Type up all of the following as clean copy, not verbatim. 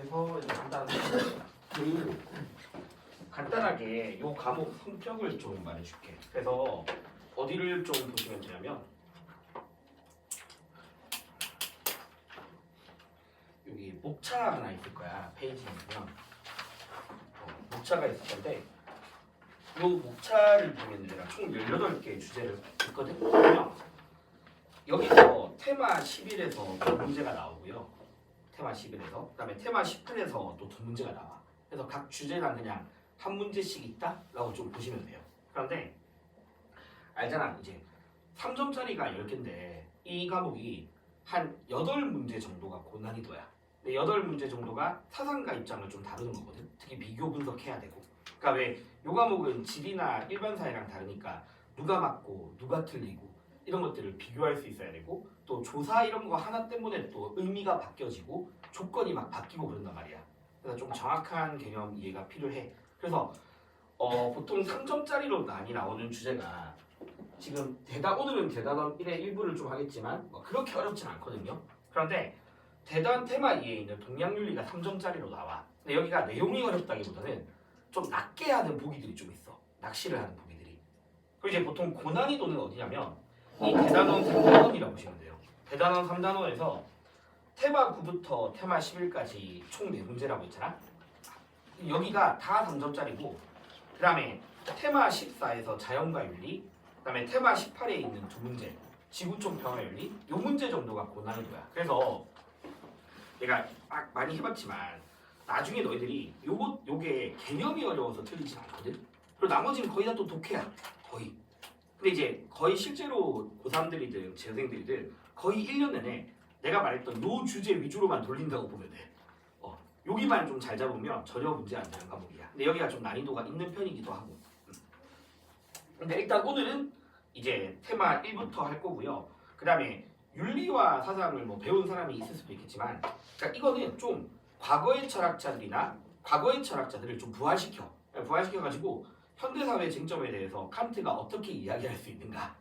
그래서 일단 간단하게 요 과목 성격을 좀 말해줄게. 그래서 어디를 좀 보시면 되냐면 여기 목차 하나 있을 거야. 페이지에 보면 목차가 있을 건데 요 목차를 보면 내가 총 18개의 주제를 했거든. 그러면 여기서 테마 11에서 문제가 나오고요. 테마 11에서 그다음에 테마 18에서 또 2문제가 나와. 그래서 각 주제당 그냥 한 문제씩 있다라고 좀 보시면 돼요. 그런데 알잖아. 이제 3점짜리가 10개인데 이 과목이 한 8문제 정도가 고난이도야. 근데 8문제 정도가 사상가 입장을 좀 다루는 거거든. 특히 비교 분석해야 되고. 그러니까 왜 요 과목은 지리나 일반 사회랑 다르니까 누가 맞고 누가 틀리고 이런 것들을 비교할 수 있어야 되고 또 조사 이런 거 하나 때문에 또 의미가 바뀌어지고 조건이 막 바뀌고 그런단 말이야. 그래서 좀 정확한 개념 이해가 필요해. 그래서 보통 3점짜리로 많이 나오는 주제가 지금 오늘은 대단원 1의 일부를 좀 하겠지만 뭐 그렇게 어렵진 않거든요. 그런데 대단 테마 2에 있는 동양윤리가 3점짜리로 나와. 근데 여기가 내용이 어렵다기보다는 좀 낮게 하는 보기들이 좀 있어. 낚시를 하는 보기들이. 그리고 이제 보통 고난이도는 어디냐면 이 대단원 3단원이라고 보시면 돼요. 대단원 3단원에서 테마 9부터 테마 11까지 총 4문제라고 했잖아. 여기가 다 3점짜리고 그 다음에 테마 14에서 자연과 윤리 그 다음에 테마 18에 있는 2문제 지구촌 평화 윤리 요 문제 정도가 고난이도야. 그래서 내가 막 많이 해봤지만 나중에 너희들이 요게 개념이 어려워서 틀리진 않거든. 그리고 나머지는 거의 다 또 독해야. 거의. 근데 이제 거의 실제로 고3들이든 재생들이든 거의 1년 내내 내가 말했던 요 주제 위주로만 돌린다고 보면 돼. 여기만 좀 잘 잡으면 전혀 문제 안 되는 과목이야. 근데 여기가 좀 난이도가 있는 편이기도 하고. 근데 일단 오늘은 이제 테마 1부터 할 거고요. 그 다음에 윤리와 사상을 뭐 배운 사람이 있을 수도 있겠지만 그러니까 이거는 좀 과거의 철학자들을 좀 부활시켜가지고 현대사회 쟁점에 대해서 칸트가 어떻게 이야기할 수 있는가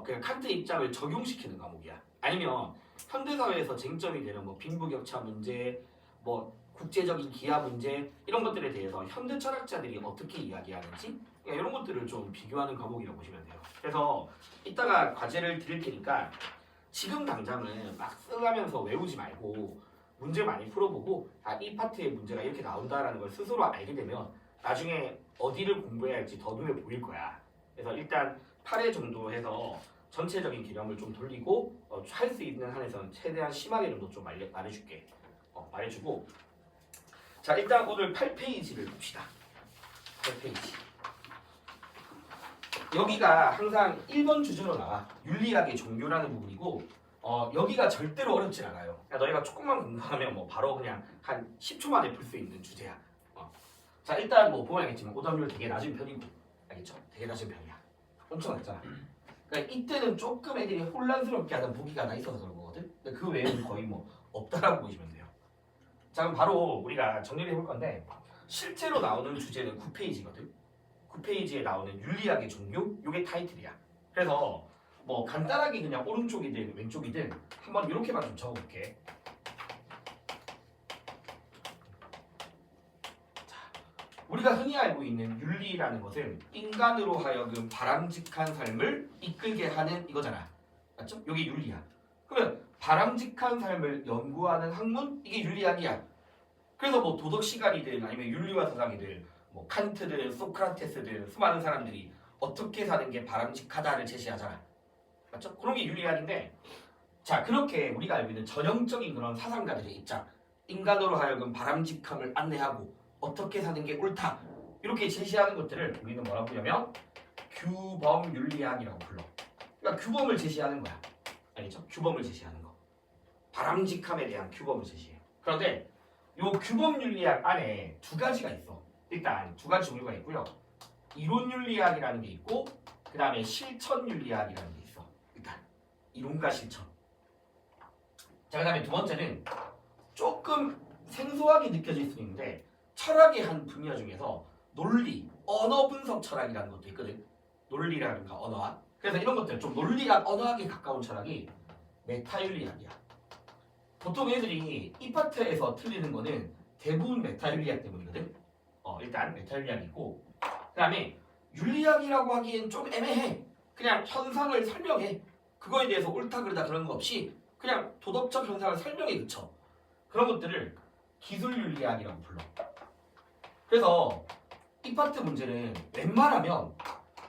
그냥 칸트 입장을 적용시키는 과목이야. 아니면 현대사회에서 쟁점이 되는 뭐 빈부격차 문제 뭐 국제적인 기아 문제 이런 것들에 대해서 현대 철학자들이 어떻게 이야기하는지 이런 것들을 좀 비교하는 과목이라고 보시면 돼요. 그래서 이따가 과제를 드릴 테니까 지금 당장은 막 써가면서 외우지 말고 문제 많이 풀어보고 이 파트의 문제가 이렇게 나온다라는 걸 스스로 알게 되면 나중에 어디를 공부해야 할지 더 눈에 보일 거야. 그래서 일단 8회 정도 해서 전체적인 개념을 좀 돌리고 할 수 있는 한에서는 최대한 심하게는 좀 말해줄게. 말해주고 자 일단 오늘 8페이지를 봅시다. 8페이지 여기가 항상 1번 주제로 나와. 윤리학의 종교라는 부분이고 여기가 절대로 어렵진 않아요. 그러니까 너희가 조금만 공부하면 뭐 바로 그냥 한 10초 만에 풀 수 있는 주제야. 자 일단 뭐 보면 알겠지만 오답률 되게 낮은 편이고 알겠죠? 되게 낮은 편이야. 엄청 낮잖아. 그러니까 이때는 조금 애들이 혼란스럽게 하는 보기가 하나 있어서 그런 거거든. 근데 그 외에는 거의 뭐 없다라고 보시면 돼요. 자 그럼 바로 우리가 정리를 해볼 건데 실제로 나오는 주제는 9페이지거든. 9페이지에 나오는 윤리학의 종교 이게 타이틀이야. 그래서 뭐 간단하게 그냥 오른쪽이든 왼쪽이든 한번 이렇게만 좀 적어볼게. 자, 우리가 흔히 알고 있는 윤리라는 것은 인간으로 하여금 바람직한 삶을 이끌게 하는 이거잖아. 맞죠? 이게 윤리야. 그러면 바람직한 삶을 연구하는 학문 이게 윤리학이야. 그래서 뭐 도덕 시간이든 아니면 윤리와 사상이든 뭐 칸트든 소크라테스든 수많은 사람들이 어떻게 사는 게 바람직하다를 제시하잖아. 맞죠? 그런 게 윤리학인데 자 그렇게 우리가 알고 있는 전형적인 그런 사상가들의 입장 인간으로 하여금 바람직함을 안내하고 어떻게 사는 게 옳다 이렇게 제시하는 것들을 우리는 뭐라고 부르냐면 규범윤리학이라고 불러. 그러니까 규범을 제시하는 거야. 알겠죠? 규범을 제시하는 거. 바람직함에 대한 규범을 제시해. 그런데 요 규범윤리학 안에 두 가지가 있어. 일단 두 가지 종류가 있고요. 이론윤리학이라는 게 있고 그 다음에 실천윤리학이라는 게 있어. 일단 이론과 실천. 자 그 다음에 두 번째는 조금 생소하게 느껴질 수 있는데 철학의 한 분야 중에서 논리, 언어 분석 철학이라는 것도 있거든. 논리라든가 언어학. 그래서 이런 것들 좀 논리학, 언어학에 가까운 철학이 메타윤리학이야. 보통 애들이 이 파트에서 틀리는 거는 대부분 메타윤리학 때문이거든. 일단 메타윤리학이 있고, 그다음에 윤리학이라고 하기엔 좀 애매해. 그냥 현상을 설명해. 그거에 대해서 옳다 그르다 그런 거 없이 그냥 도덕적 현상을 설명해 그쳐. 그런 것들을 기술윤리학이라고 불러. 그래서 이 파트 문제는 웬만하면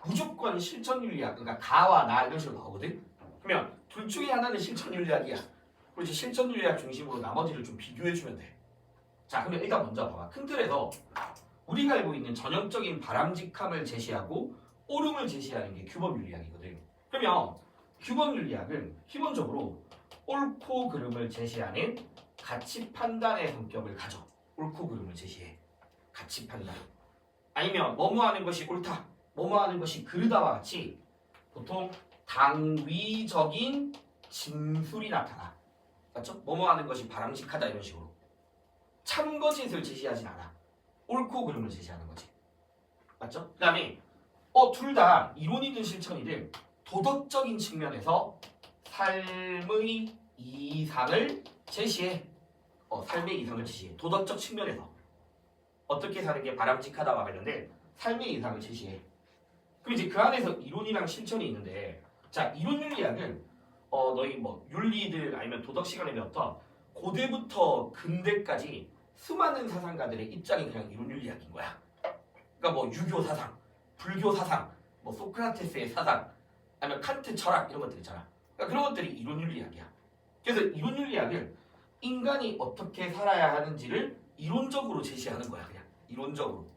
무조건 실천윤리학, 그러니까 가와 나 이런 식으로 나오거든. 그러면 둘 중에 하나는 실천윤리학이야. 그리고 이제 실천윤리학 중심으로 나머지를 좀 비교해주면 돼. 자, 그러면 일단 먼저 봐봐. 큰 틀에서 우리가 알고 있는 전형적인 바람직함을 제시하고 옳음을 제시하는 게 규범윤리학이거든. 그러면 규범윤리학은 기본적으로 옳고 그름을 제시하는 가치 판단의 성격을 가져. 옳고 그름을 제시해. 가치 판단. 아니면 뭐뭐 하는 것이 옳다, 뭐뭐 하는 것이 그르다와 같이 보통 당위적인 진술이 나타나. 맞죠? 뭐뭐 하는 것이 바람직하다 이런 식으로. 참거짓을 제시하진 않아. 옳고 그름을 제시하는 거지. 맞죠? 그 다음에 둘 다 이론이든 실천이든 도덕적인 측면에서 삶의 이상을 제시해. 삶의 이상을 제시해. 도덕적 측면에서 어떻게 사는 게 바람직하다와 관련된 삶의 이상을 제시해. 그럼 이제 그 안에서 이론이랑 실천이 있는데, 자, 이론윤리학은 너희 뭐 윤리들 아니면 도덕 시간에 배웠던 고대부터 근대까지 수많은 사상가들의 입장이 그냥 이론윤리학인 거야. 그러니까 뭐 유교 사상, 불교 사상, 뭐 소크라테스의 사상, 아니면 칸트 철학 이런 것들 있잖아. 그러니까 그런 것들이 이론윤리학이야. 그래서 이론윤리학은 인간이 어떻게 살아야 하는지를 이론적으로 제시하는 거야. 그냥 이론적으로.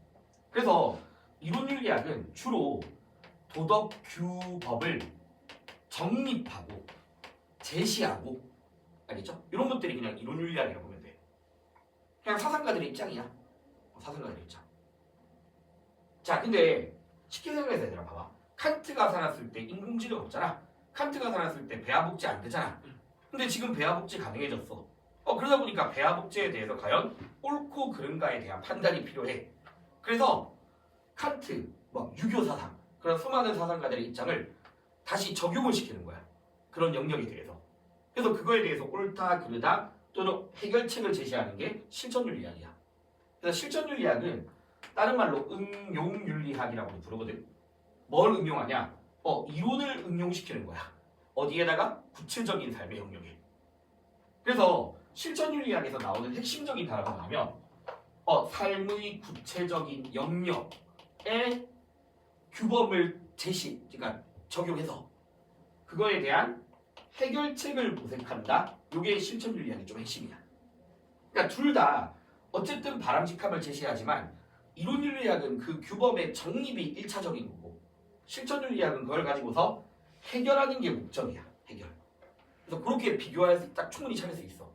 그래서 이론윤리학은 주로 도덕 규법을 정립하고 제시하고, 알겠죠? 이런 것들이 그냥 이론윤리학이라고 보면 돼. 그냥 사상가들의 입장이야. 사상가들의 입장. 자, 근데 쉽게 생각해서 얘들아 봐봐. 칸트가 살았을 때 인공지능 없잖아. 칸트가 살았을 때 배아복지 안 되잖아. 근데 지금 배아복지 가능해졌어. 그러다 보니까 배아복지에 대해서 과연 옳고 그른가에 대한 판단이 필요해. 그래서 칸트, 뭐 유교 사상, 그런 수많은 사상가들의 입장을 다시 적용을 시키는 거야. 그런 영역에 대해서. 그래서 그거에 대해서 옳다, 그르다 또는 해결책을 제시하는 게 실천윤리학이야. 그래서 실천윤리학은 다른 말로 응용윤리학이라고 부르거든. 뭘 응용하냐? 이론을 응용시키는 거야. 어디에다가? 구체적인 삶의 영역에. 그래서 실천윤리학에서 나오는 핵심적인 단어가 뭐냐면 삶의 구체적인 영역에 규범을 그러니까 적용해서 그거에 대한 해결책을 모색한다. 이게 실천윤리학의 좀 핵심이야. 그러니까 둘 다 어쨌든 바람직함을 제시하지만 이론윤리학은 그 규범의 정립이 1차적인 거고 실천윤리학은 그걸 가지고서 해결하는 게 목적이야. 해결. 그래서 그렇게 비교해서 딱 충분히 찾을 수 있어.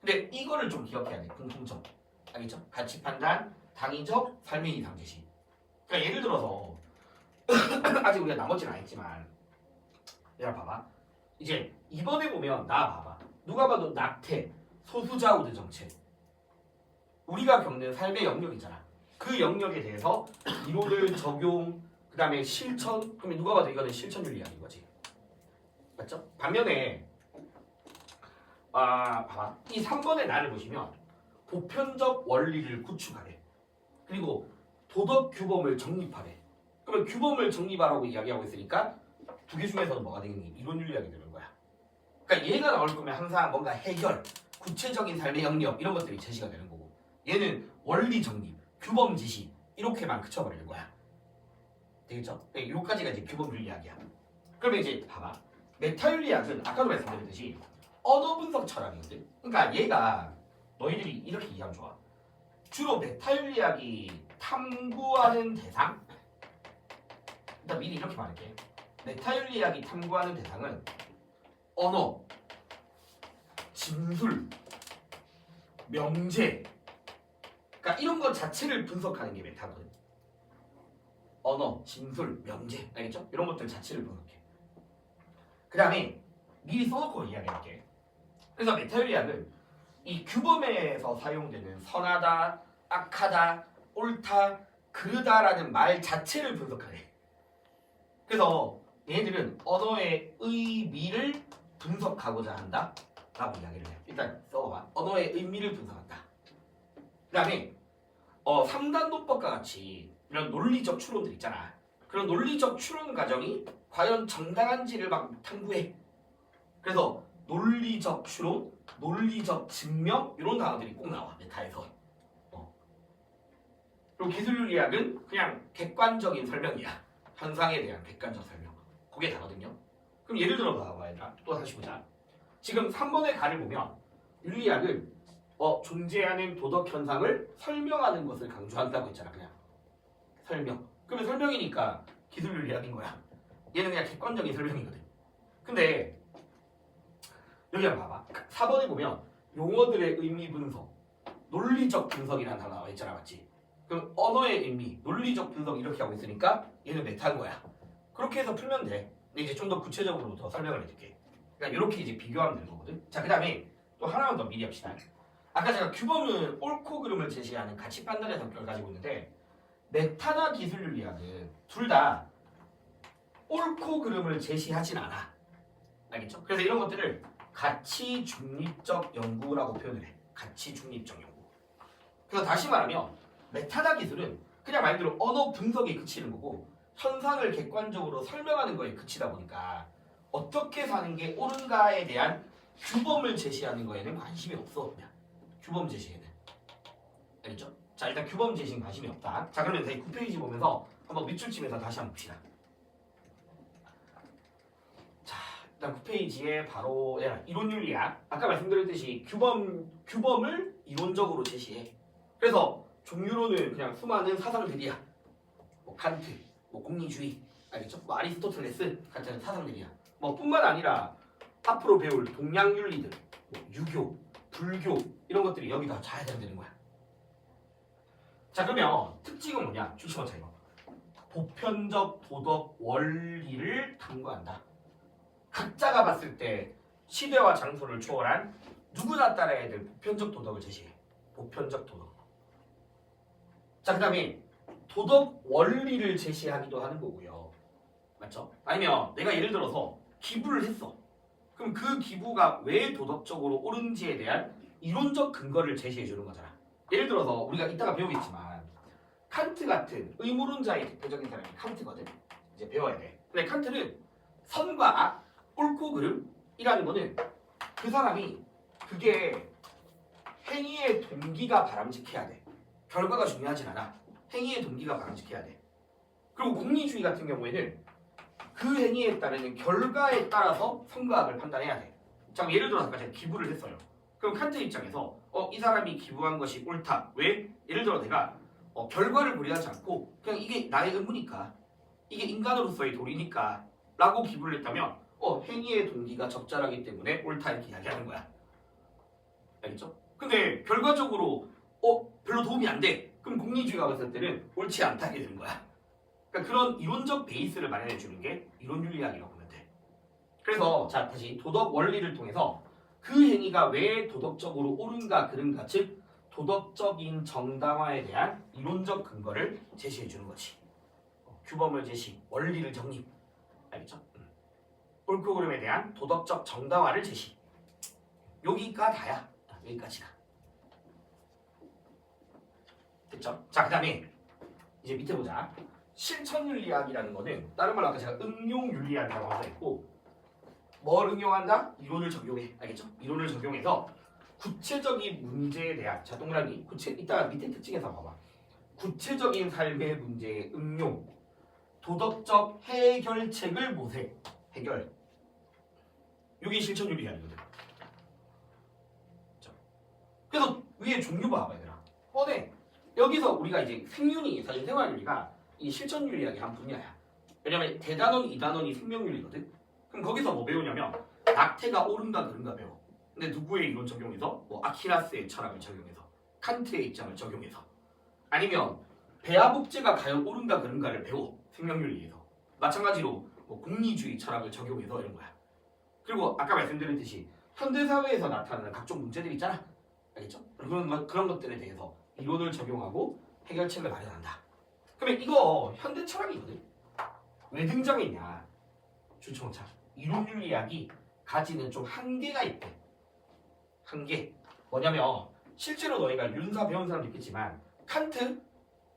근데 이거를 좀 기억해야 돼. 공통점. 알겠죠? 가치 판단, 당위적, 삶의 이상 제시. 그러니까 예를 들어서 아직 우리가 나머지는 안 했지만 얘들아 봐봐. 이제 이번에 보면 나 봐봐. 누가 봐도 낙태, 소수자우드 정책. 우리가 겪는 삶의 영역이잖아. 그 영역에 대해서 이론을 적용, 그 다음에 실천. 그러면 누가 봐도 이거는 실천윤리학인 거지. 맞죠? 반면에 봐봐. 이 3번의 나를 보시면 보편적 원리를 구축하래. 그리고 도덕 규범을 정립하래. 그러면 규범을 정립하라고 이야기하고 있으니까 두 개 중에서는 뭐가 되겠니? 이론윤리학이 되는 거야. 그러니까 얘가 나올 거면 항상 뭔가 해결, 구체적인 삶의 영역 이런 것들이 제시가 되는 거고 얘는 원리 정립, 규범 지시 이렇게만 그쳐버리는 거야. 되겠죠? 여기까지가 이제 규범윤리학이야. 그러면 이제 봐봐. 메타윤리학은 아까도 말씀드렸듯이 언어 분석 철학이거든. 그러니까 얘가 너희들이 이렇게 이해하면 좋아. 주로 메타윤리학이 탐구하는 대상? 일단 미리 이렇게 말할게. 메타윤리학이 탐구하는 대상은 언어, 진술, 명제, 그러니까 이런 것 자체를 분석하는 게 메타거든. 언어, 진술, 명제, 알겠죠? 이런 것들 자체를 분석해. 그 다음에 미리 써놓고 이야기할게. 그래서 메타윤리학은 이 규범에서 사용되는 선하다, 악하다, 옳다, 그르다라는 말 자체를 분석하래. 그래서 얘들은 언어의 의미를 분석하고자 한다 라고 이야기를 해. 일단 써봐. 언어의 의미를 분석한다. 그다음에 3단 논법과 같이 이런 논리적 추론들 있잖아. 그런 논리적 추론 과정이 과연 정당한지를 막 탐구해. 그래서 논리적 추론, 논리적 증명 이런 단어들이 꼭 나와 메타에서. 그리고 기술윤리학은 그냥 객관적인 설명이야. 현상에 대한 객관적 설명. 그게 다거든요. 그럼 예를 들어 봐봐 얘들아. 또 다시 보자. 지금 3번의 가를 보면 윤리학은 존재하는 도덕 현상을 설명하는 것을 강조한다고 했잖아. 그냥 설명. 그러면 설명이니까 기술윤리학인 거야. 얘는 그냥 객관적인 설명이거든. 근데 여기 한번 봐봐. 4번에 보면 용어들의 의미 분석, 논리적 분석이라는 단어 나와 있잖아. 맞지? 그럼 언어의 의미, 논리적 분석 이렇게 하고 있으니까 얘는 메타인 거야. 그렇게 해서 풀면 돼. 근데 이제 좀 더 구체적으로 더 설명을 해줄게. 그러니까 이렇게 이제 비교하면 되는 거거든. 자, 그 다음에 또 하나만 더 미리 합시다. 아까 제가 규범은 옳고 그름을 제시하는 가치 판단의 성격을 가지고 있는데 메타나 기술윤리학은 둘 다 옳고 그름을 제시하진 않아. 알겠죠? 그래서 이런 것들을 가치 중립적 연구라고 표현을 해. 가치 중립적 연구. 그래서 다시 말하면 메타나 기술은 그냥 말 그대로 언어 분석에 그치는 거고 현상을 객관적으로 설명하는 거에 그치다 보니까 어떻게 사는 게 옳은가에 대한 규범을 제시하는 거에는 관심이 없어. 그냥 규범 제시에는. 알겠죠? 자, 일단 규범 제시는 관심이 없다. 자, 그러면 저희 9페이지 보면서 한번 밑줄 치면서 다시 한번 봅시다. 자, 일단 9페이지에 바로 이론윤리학. 아까 말씀드렸듯이 규범을 이론적으로 제시해. 그래서 종류로는 그냥 수많은 사상들이야. 뭐 칸트, 뭐 공리주의, 알겠죠? 뭐 아리스토텔레스 같은 사상들이야. 뭐 뿐만 아니라 앞으로 배울 동양윤리들, 뭐 유교, 불교 이런 것들이 여기 다 잘 해당되는 거야. 자, 그러면 특징은 뭐냐? 주시원 자 이거. 보편적 도덕 원리를 탐구한다. 각자가 봤을 때 시대와 장소를 초월한 누구나 따라야 될 보편적 도덕을 제시해. 보편적 도덕. 자, 그 다음에 도덕 원리를 제시하기도 하는 거고요. 맞죠? 아니면 내가 예를 들어서 기부를 했어. 그럼 그 기부가 왜 도덕적으로 옳은지에 대한 이론적 근거를 제시해 주는 거잖아. 예를 들어서 우리가 이따가 배우겠지만 칸트 같은 의무론자의 대표적인 사람이 칸트거든. 이제 배워야 돼. 근데 칸트는 선과 악, 옳고 그름이라는 거는 그 사람이 그게 행위의 동기가 바람직해야 돼. 결과가 중요하진 않아. 행위의 동기가 바람직해야 돼. 그리고 공리주의 같은 경우에는 그 행위에 따르는 결과에 따라서 선과 악을 판단해야 돼. 자, 예를 들어서 아까 제가 기부를 했어요. 그럼 칸트 입장에서 이 사람이 기부한 것이 옳다. 왜? 예를 들어 내가 결과를 고려하지 않고 그냥 이게 나의 의무니까 이게 인간으로서의 도리니까 라고 기부를 했다면 행위의 동기가 적절하기 때문에 옳다 이렇게 이야기하는 거야. 알겠죠? 근데 결과적으로 별로 도움이 안 돼. 그럼 공리주의가 봤을 때는 옳지 않다 하게 되는 거야. 그러니까 그런 이론적 베이스를 마련해 주는 게 이론윤리학이라고 보면 돼. 그래서 자, 다시 도덕 원리를 통해서 그 행위가 왜 도덕적으로 옳은가 그른가, 즉 도덕적인 정당화에 대한 이론적 근거를 제시해 주는 거지. 규범을 제시, 원리를 정립. 알겠죠? 옳고 그름에 대한 도덕적 정당화를 제시. 여기가 다야. 여기까지가. 됐죠? 자, 그 다음에 이제 밑에 보자. 실천윤리학이라는 거는 다른 말로 아까 제가 응용윤리학이라고 하자 했고 뭘 응용한다? 이론을 적용해. 알겠죠? 이론을 적용해서 구체적인 문제에 대한 자, 동그라미 이따가 밑에 특징에서 봐봐. 구체적인 삶의 문제의 응용, 도덕적 해결책을 모색, 해결. 이게 실천윤리학이거든. 그래서 위에 종류 봐봐 얘들아. 뻔해. 여기서 우리가 이제 생윤이 사실 생활윤리가 이 실천윤리학의 한 분야야. 왜냐면 대단원, 이단원이 생명윤리거든. 그럼 거기서 뭐 배우냐면 낙태가 옳은가 그른가 배워. 근데 누구의 이론 적용해서? 뭐 아키라스의 철학을 적용해서, 칸트의 입장을 적용해서, 아니면 배아복제가 과연 옳은가 그른가를 배워. 생명윤리에서. 마찬가지로 뭐 공리주의 철학을 적용해서 이런 거야. 그리고 아까 말씀드렸듯이 현대사회에서 나타나는 각종 문제들 있잖아. 알겠죠? 그런 것들에 대해서 이론을 적용하고 해결책을 마련한다. 그러면 이거 현대 철학이거든. 왜 등장했냐? 주청차. 이론윤리학이 가지는 좀 한계가 있대. 한계. 뭐냐면 실제로 너희가 윤사 배운 사람도 있겠지만 칸트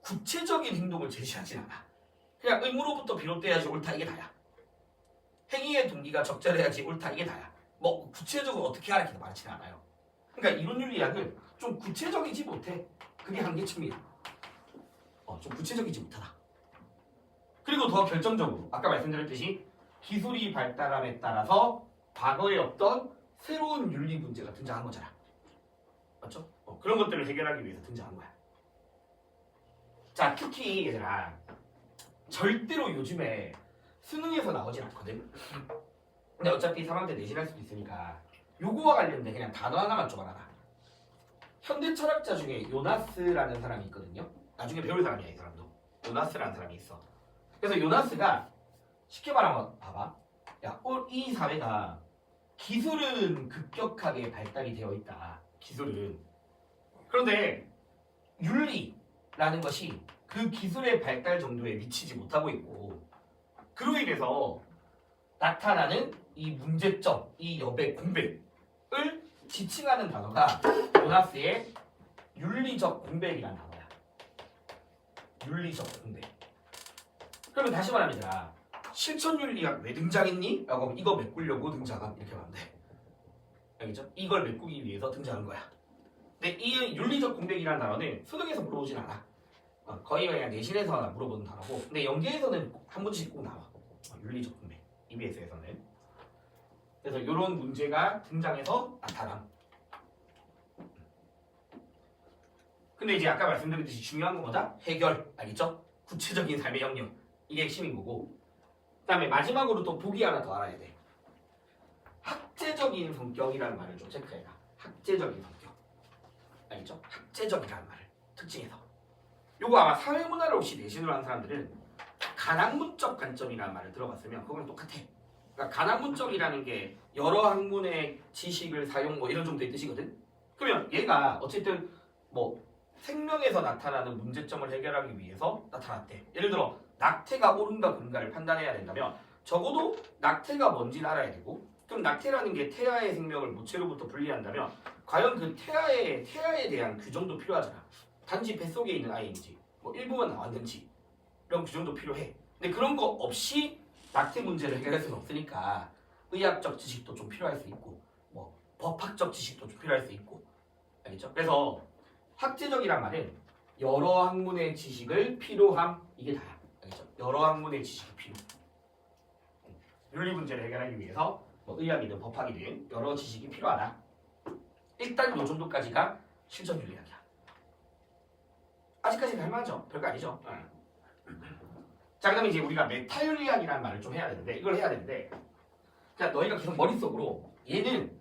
구체적인 행동을 제시하진 않아. 그냥 의무로부터 비롯돼야지 옳다 이게 다야. 행위의 동기가 적절해야지 옳다 이게 다야. 뭐 구체적으로 어떻게 하라 이렇게 말하지는 않아요. 그러니까 이론윤리학은 좀 구체적이지 못해. 그게 한계점이야. 좀 구체적이지 못하다. 그리고 더 결정적으로 아까 말씀드렸듯이 기술이 발달함에 따라서 과거에 없던 새로운 윤리 문제가 등장한 거잖아. 맞죠? 그런 것들을 해결하기 위해서 등장한 거야. 자, 특히 얘들아 절대로 요즘에 수능에서 나오진 않거든. 근데 어차피 3학년 내신할 수도 있으니까 요거와 관련된 그냥 단어 하나만 좀 알아라. 현대 철학자 중에 요나스라는 사람이 있거든요. 나중에 배울 사람이야 이 사람도. 요나스라는 사람이 있어. 그래서 요나스가 쉽게 말하면 봐봐. 야, 이 사회가 기술은 급격하게 발달이 되어 있다. 기술은. 그런데 윤리라는 것이 그 기술의 발달 정도에 미치지 못하고 있고 그로 인해서 나타나는 이 문제점, 이 여백, 공백을 지칭하는 단어가 요나스의 윤리적 공백이라는 단어야. 윤리적 공백. 그러면 다시 말합니다. 실천윤리학 왜 등장했니? 라고 하면 이거 메꾸려고 등장한 이렇게 하면 돼. 알겠죠? 이걸 메꾸기 위해서 등장한 거야. 근데 이 윤리적 공백이라는 단어는 수능에서 물어보진 않아. 거의 그냥 내신에서 물어보는 단어고 근데 연계에서는 한 문제씩 꼭 나와. 윤리적 공백. EBS에서는. 그래서 이런 문제가 등장해서 나타남. 근데 이제 아까 말씀드렸듯이 중요한 건 뭐다? 해결. 알겠죠? 구체적인 삶의 영역. 이게 핵심인 거고 그 다음에 마지막으로 또 보기 하나 더 알아야 돼. 학제적인 성격이라는 말을 좀 체크해라. 학제적인 성격. 알겠죠? 학제적이라는 말을 특징에서 요거 아마 사회문화를 혹시 내신으로 하는 사람들은 간학문적 관점이라는 말을 들어봤으면 그거랑 똑같아. 그러니까 간학문적이라는 게 여러 학문의 지식을 사용 뭐 이런 정도의 뜻이거든. 그러면 얘가 어쨌든 뭐 생명에서 나타나는 문제점을 해결하기 위해서 나타났대. 예를 들어 낙태가 옳은가 그른가를 판단해야 된다면 적어도 낙태가 뭔지는 알아야 되고 그럼 낙태라는 게 태아의 생명을 모체로부터 분리한다면 과연 그 태아에 대한 규정도 필요하잖아. 단지 뱃속에 있는 아이인지 뭐 일부만 나왔는지 이런 규정도 필요해. 근데 그런 거 없이 낙태 문제를 해결할 수는 없으니까 의학적 지식도 좀 필요할 수 있고 뭐 법학적 지식도 좀 필요할 수 있고 알겠죠? 그래서 학제적이란 말은 여러 학문의 지식을 필요함 이게 다야. 알겠죠? 여러 학문의 지식이 필요. 윤리 문제를 해결하기 위해서 뭐 의학이든 법학이든 여러 지식이 필요하다. 일단 요 정도까지가 실전윤리학이야. 아직까지는 할만하죠? 별거 아니죠? 자, 그다음에 이제 우리가 메타윤리학이라는 말을 좀 해야 되는데 이걸 해야 되는데 자, 너희가 계속 머릿속으로 얘는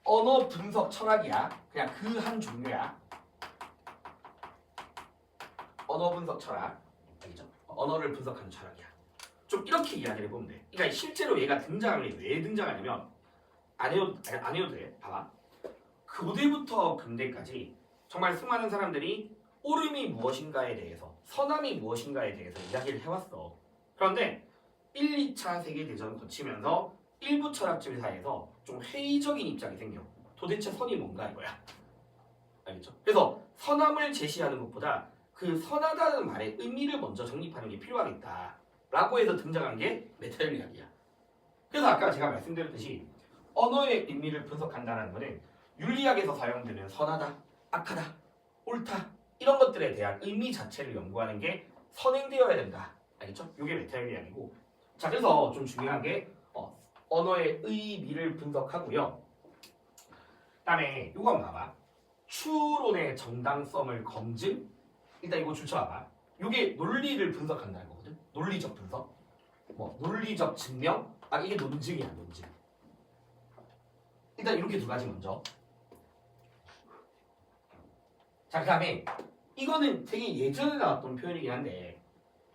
언어 분석 철학이야. 그냥 그 한 종류야. 언어 분석 철학. 알겠죠? 언어를 분석하는 철학이야. 좀 이렇게 이야기를 해보면 돼. 그러니까 실제로 얘가 등장을 왜 등장하냐면 안 해도 돼. 봐봐. 고대부터 근대까지 정말 수많은 사람들이 옳음이 무엇인가에 대해서 선함이 무엇인가에 대해서 이야기를 해왔어. 그런데 1, 2차 세계대전 거치면서 일부 철학者사이에서 좀 회의적인 입장이 생겨. 도대체 선이 뭔가 이거야. 알겠죠? 그래서 선함을 제시하는 것보다 그 선하다는 말의 의미를 먼저 정립하는 게 필요하겠다. 라고 해서 등장한 게 메타윤리학이야. 그래서 아까 제가 말씀드렸듯이 언어의 의미를 분석한다는 것은 윤리학에서 사용되는 선하다, 악하다, 옳다 이런 것들에 대한 의미 자체를 연구하는 게 선행되어야 된다. 알겠죠? 이게 메타윤리학이고 자 그래서 좀 중요한 게 언어의 의미를 분석하고요. 그다음에 이거 한번 봐봐. 추론의 정당성을 검증. 일단 이거 줄쳐봐봐. 이게 논리를 분석한다는 거거든. 논리적 분석. 뭐 논리적 증명. 이게 논증이야 논증. 일단 이렇게 두 가지 먼저. 자 그다음에 이거는 되게 예전에 나왔던 표현이긴 한데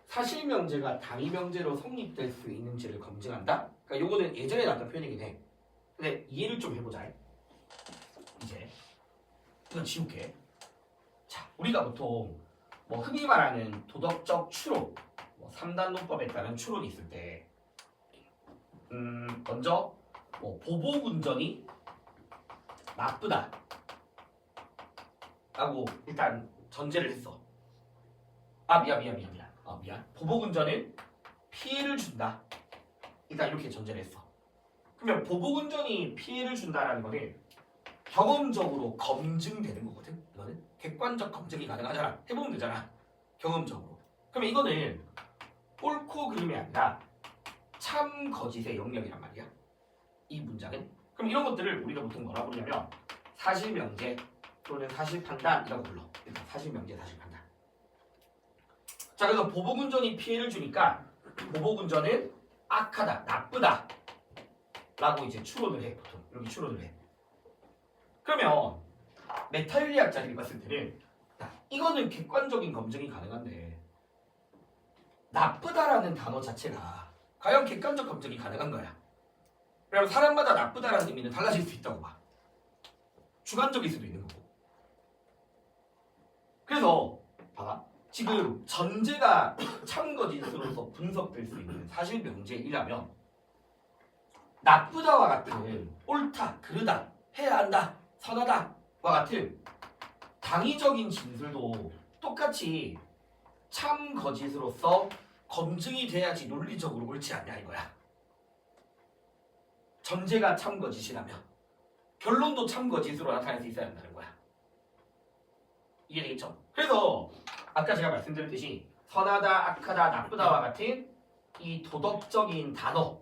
사실명제가 당위명제로 성립될 수 있는지를 검증한다? 그러니까 요거는 예전에 나왔던 표현이긴 해. 근데 이해를 좀 해보자. 이제 이건 지울게. 자, 우리가 보통 뭐 흔히 말하는 도덕적 추론, 뭐 3단 논법에 따른 추론이 있을 때 먼저 뭐 보복운전이 나쁘다. 라고 일단 전제를 했어. 미안. 보복운전은 피해를 준다. 일단 이렇게 전제를 했어. 그러면 보복운전이 피해를 준다라는 거는 경험적으로 검증되는 거거든. 이거는 객관적 검증이 가능하잖아. 해보면 되잖아. 경험적으로. 그러면 이거는 옳고 그름이 아니라 참 거짓의 영역이란 말이야. 이 문장은. 그럼 이런 것들을 우리가 보통 뭐라 부르냐면 사실명제 또는 사실판단이라고 불러. 일단 사실명제, 사실판단. 자, 그래서 보복운전이 피해를 주니까 보복운전은 악하다, 나쁘다 라고 이제 추론을 해. 보통 이렇게 추론을 해. 그러면 메타윤리학자들이 봤을 때는 이거는 객관적인 검증이 가능한데 나쁘다라는 단어 자체가 과연 객관적 검증이 가능한 거야. 그럼 사람마다 나쁘다라는 의미는 달라질 수 있다고 봐. 주관적일 수도 있는 거고. 그래서 봐봐. 지금 전제가 참거짓으로서 분석될 수 있는 사실 명제이라면 나쁘다와 같은 옳다, 그르다, 해야 한다, 선하다와 같은 당위적인 진술도 똑같이 참거짓으로서 검증이 돼야지 논리적으로 옳지 않냐 이거야. 전제가 참거짓이라면 결론도 참거짓으로 나타낼 수 있어야 한다는 거야. 이해되겠죠? 그래서 아까 제가 말씀드렸듯이 선하다, 악하다, 나쁘다와 같은 이 도덕적인 단어에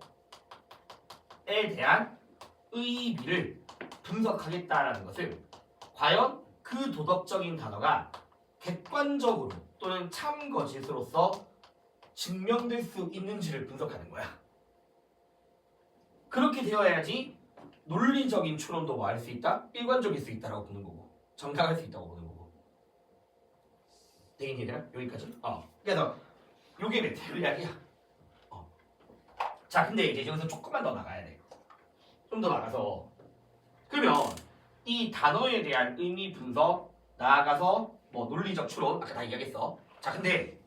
대한 의미를 분석하겠다라는 것을 과연 그 도덕적인 단어가 객관적으로 또는 참거짓으로서 증명될 수 있는지를 분석하는 거야. 그렇게 되어야지 논리적인 추론도 뭐 할 수 있다? 일관적일 수 있다라고 보는 거고 정당할 수 있다고 보는 거고. 대인이들아 여기까지? 그래서 요게 메타윤리학이야. 자, 근데 이제 여기서 조금만 더 나가야 돼. 좀 더 나가서 그러면 이 단어에 대한 의미 분석 나아가서 뭐 논리적 추론 아까 다 이야기했어. 자, 근데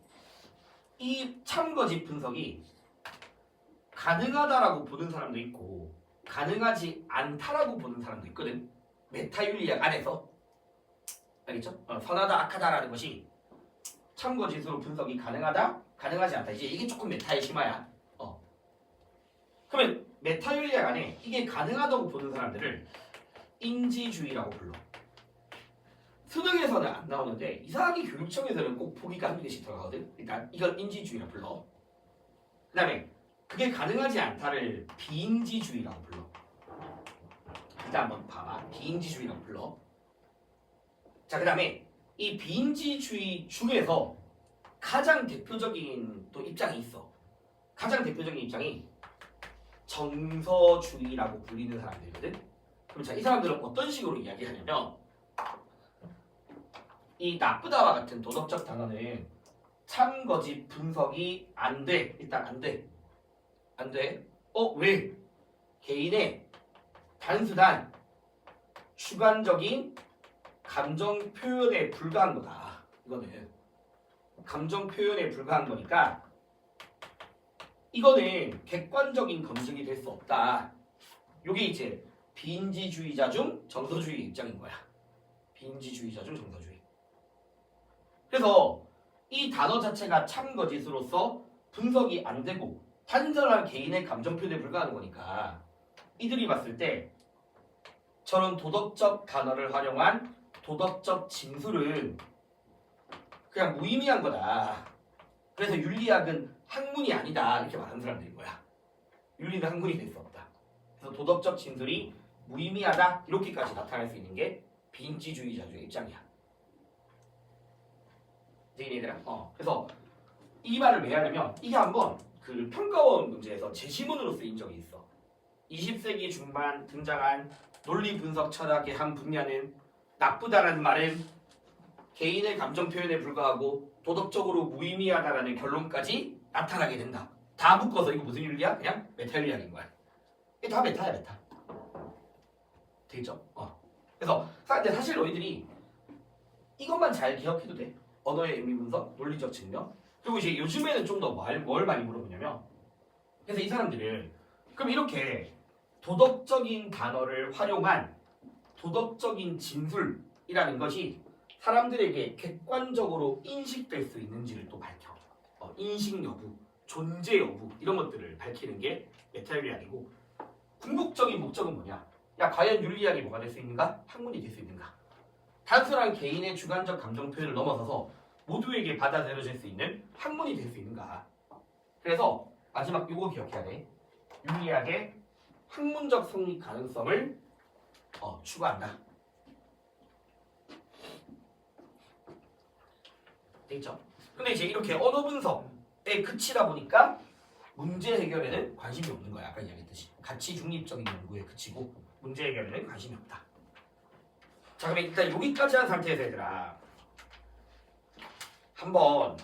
이 참거짓 분석이 가능하다라고 보는 사람도 있고 가능하지 않다라고 보는 사람도 있거든. 메타윤리학 안에서. 알겠죠? 선하다, 악하다라는 것이 참거짓으로 분석이 가능하다, 가능하지 않다. 이제 이게 조금 메타의 심화야. 그러면 메타윤리학 안에 이게 가능하다고 보는 사람들을 인지주의라고 불러. 수능에서는 안 나오는데 이상하게 교육청에서는 꼭 보기가 한두 개씩 들어가거든. 일단 이걸 인지주의라 불러. 그 다음에 그게 가능하지 않다를 비인지주의라고 불러. 일단 한번 봐봐. 비인지주의라고 불러. 자, 그 다음에 이 비인지주의 중에서 가장 대표적인 또 입장이 있어. 가장 대표적인 입장이 정서주의라고 불리는 사람들이거든. 그럼 자, 이 사람들은 어떤 식으로 이야기하냐면 이 나쁘다와 같은 도덕적 단어는 참거짓 분석이 안 돼. 일단 안 돼. 안 돼. 왜? 개인의 단순한 주관적인 감정 표현에 불과한 거다. 이거는 감정 표현에 불과한 거니까 이거는 객관적인 검증이 될 수 없다. 요게 이제 비인지주의자 중 정서주의 입장인 거야. 비인지주의자 중 정서주의. 그래서 이 단어 자체가 참거짓으로서 분석이 안 되고 단순한 개인의 감정 표현에 불과하는 거니까 이들이 봤을 때 저런 도덕적 단어를 활용한 도덕적 진술은 그냥 무의미한 거다. 그래서 윤리학은 학문이 아니다 이렇게 말하는 사람들인 거야. 윤리는 학문이 될 수 없다. 그래서 도덕적 진술이 무의미하다 이렇게까지 나타날 수 있는 게 비인지주의자들의 입장이야. 얘들아. 그래서 이 말을 왜 하냐면 이게 한번 그 평가원 문제에서 제시문으로 쓰인 적이 있어. 20세기 중반 등장한 논리 분석 철학의 한 분야는 나쁘다라는 말은 개인의 감정 표현에 불과하고 도덕적으로 무의미하다라는 결론까지 나타나게 된다. 다 묶어서 이거 무슨 윤리야? 그냥 메타윤리학인 거야. 이게 다 메타야, 메타. 되겠죠? 그래서 근데 사실 너희들이 이것만 잘 기억해도 돼. 언어의 의미 분석, 논리적 증명. 그리고 이제 요즘에는 좀 더 뭘 많이 물어보냐면 그래서 이 사람들은 그럼 이렇게 도덕적인 단어를 활용한 도덕적인 진술이라는 것이 사람들에게 객관적으로 인식될 수 있는지를 또 밝혀. 인식 여부, 존재 여부 이런 것들을 밝히는 게 메타윤리학이고, 궁극적인 목적은 뭐냐? 야, 과연 윤리학이 뭐가 될 수 있는가? 학문이 될 수 있는가? 단순한 개인의 주관적 감정 표현을 넘어서서 모두에게 받아들여질 수 있는 학문이 될 수 있는가? 그래서 마지막 요거 기억해야 돼. 윤리학의 학문적 성립 가능성을 추구한다. 되겠죠? 근데 이제 이렇게 언어 분석에 그치다 보니까 문제 해결에는 관심이 없는 거야. 아까 이야기했듯이 가치 중립적인 연구에 그치고 문제 해결에는 관심이 없다. 자, 그럼 일단 여기까지 한 상태에서 얘들아 한번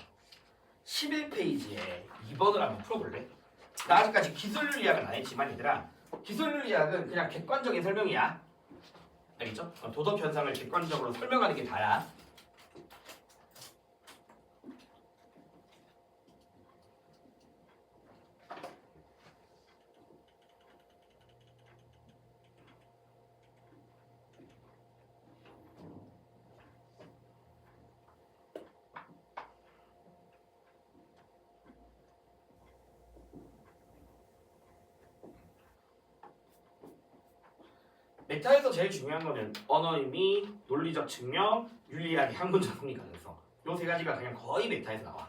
11페이지에 2번을 한번 풀어볼래? 나 아직까지 기술윤리학은 안 했지만 얘들아, 기술윤리학은 그냥 객관적인 설명이야. 알겠죠? 도덕 현상을 객관적으로 설명하는 게 다야. 메타에서 제일 중요한 거는 언어 의미, 논리적 측면, 윤리학의 학문적 성립 가능성. 요 세 가지가 그냥 거의 메타에서 나와.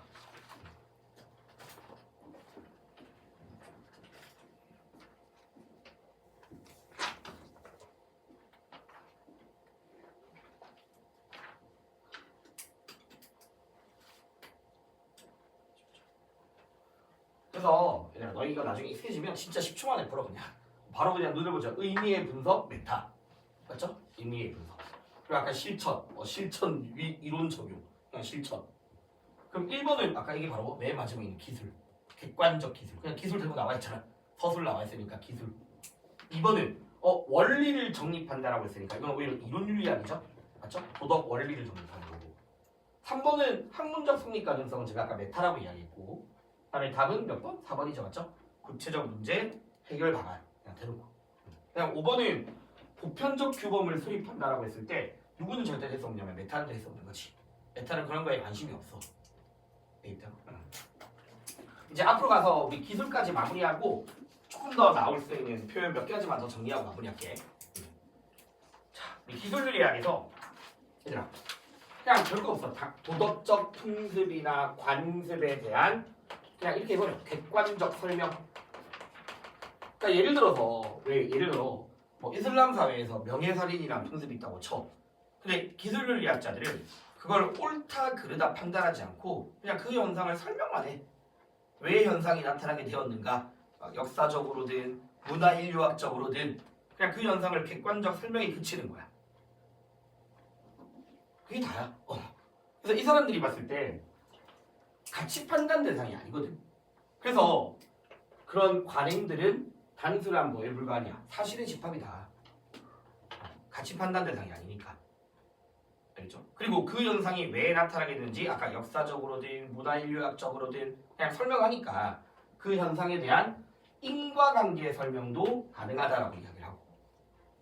그래서 얘들아, 너희가 나중에 익숙해지면 진짜 10초 만에 풀어 그냥. 바로 그냥 눈을 보자. 의미의 분석, 메타. 맞죠? 의미의 분석. 그리고 아까 실천, 실천 이론 적용. 그냥 실천. 그럼 1번은 아까 이게 바로 맨 마지막에 있는 기술. 객관적 기술. 그냥 기술 들고 나와 있잖아. 서술 나와 있으니까 기술. 2번은 원리를 정립한다라고 했으니까 이건 오히려 이론 윤리학이죠. 맞죠? 도덕 원리를 정립하는 거고. 3번은 학문적 성립 가능성은 제가 아까 메타라고 이야기했고, 그다음에 답은 몇 번? 4번이죠. 맞죠? 구체적 문제 해결 방안. 그냥 대놓고. 그냥 5번은 보편적 규범을 수립한다라고 했을 때 누구는 절대 될 수 없냐면 메타는 될 수 없는 거지. 메타는 그런 거에 관심이 없어. 데이터. 이제 앞으로 가서 우리 기술까지 마무리하고 조금 더 나올 수 있는 표현 몇 가지만 더 정리하고 마무리할게. 자, 우리 기술윤리학에서 얘들아 그냥 별거 없어. 도덕적 풍습이나 관습에 대한 그냥 이렇게 해버려. 객관적 설명. 그러니까 예를 들어 뭐 이슬람 사회에서 명예살인이란 풍습이 있다고 쳐. 근데 기술윤리학자들은 그걸 옳다 그르다 판단하지 않고 그냥 그 현상을 설명만 해. 왜 현상이 나타나게 되었는가? 역사적으로든 문화인류학적으로든 그냥 그 현상을 객관적 설명에 그치는 거야. 그게 다야. 그래서 이 사람들이 봤을 때 가치 판단 대상이 아니거든. 그래서 그런 관행들은 단순한 뭐에 불과하냐? 사실의 집합이다. 가치 판단 대상이 아니니까. 알겠죠? 그리고 그 현상이 왜 나타나게 되는지 아까 역사적으로든 문화인류학적으로든 그냥 설명하니까 그 현상에 대한 인과관계 설명도 가능하다라고 이야기를 하고,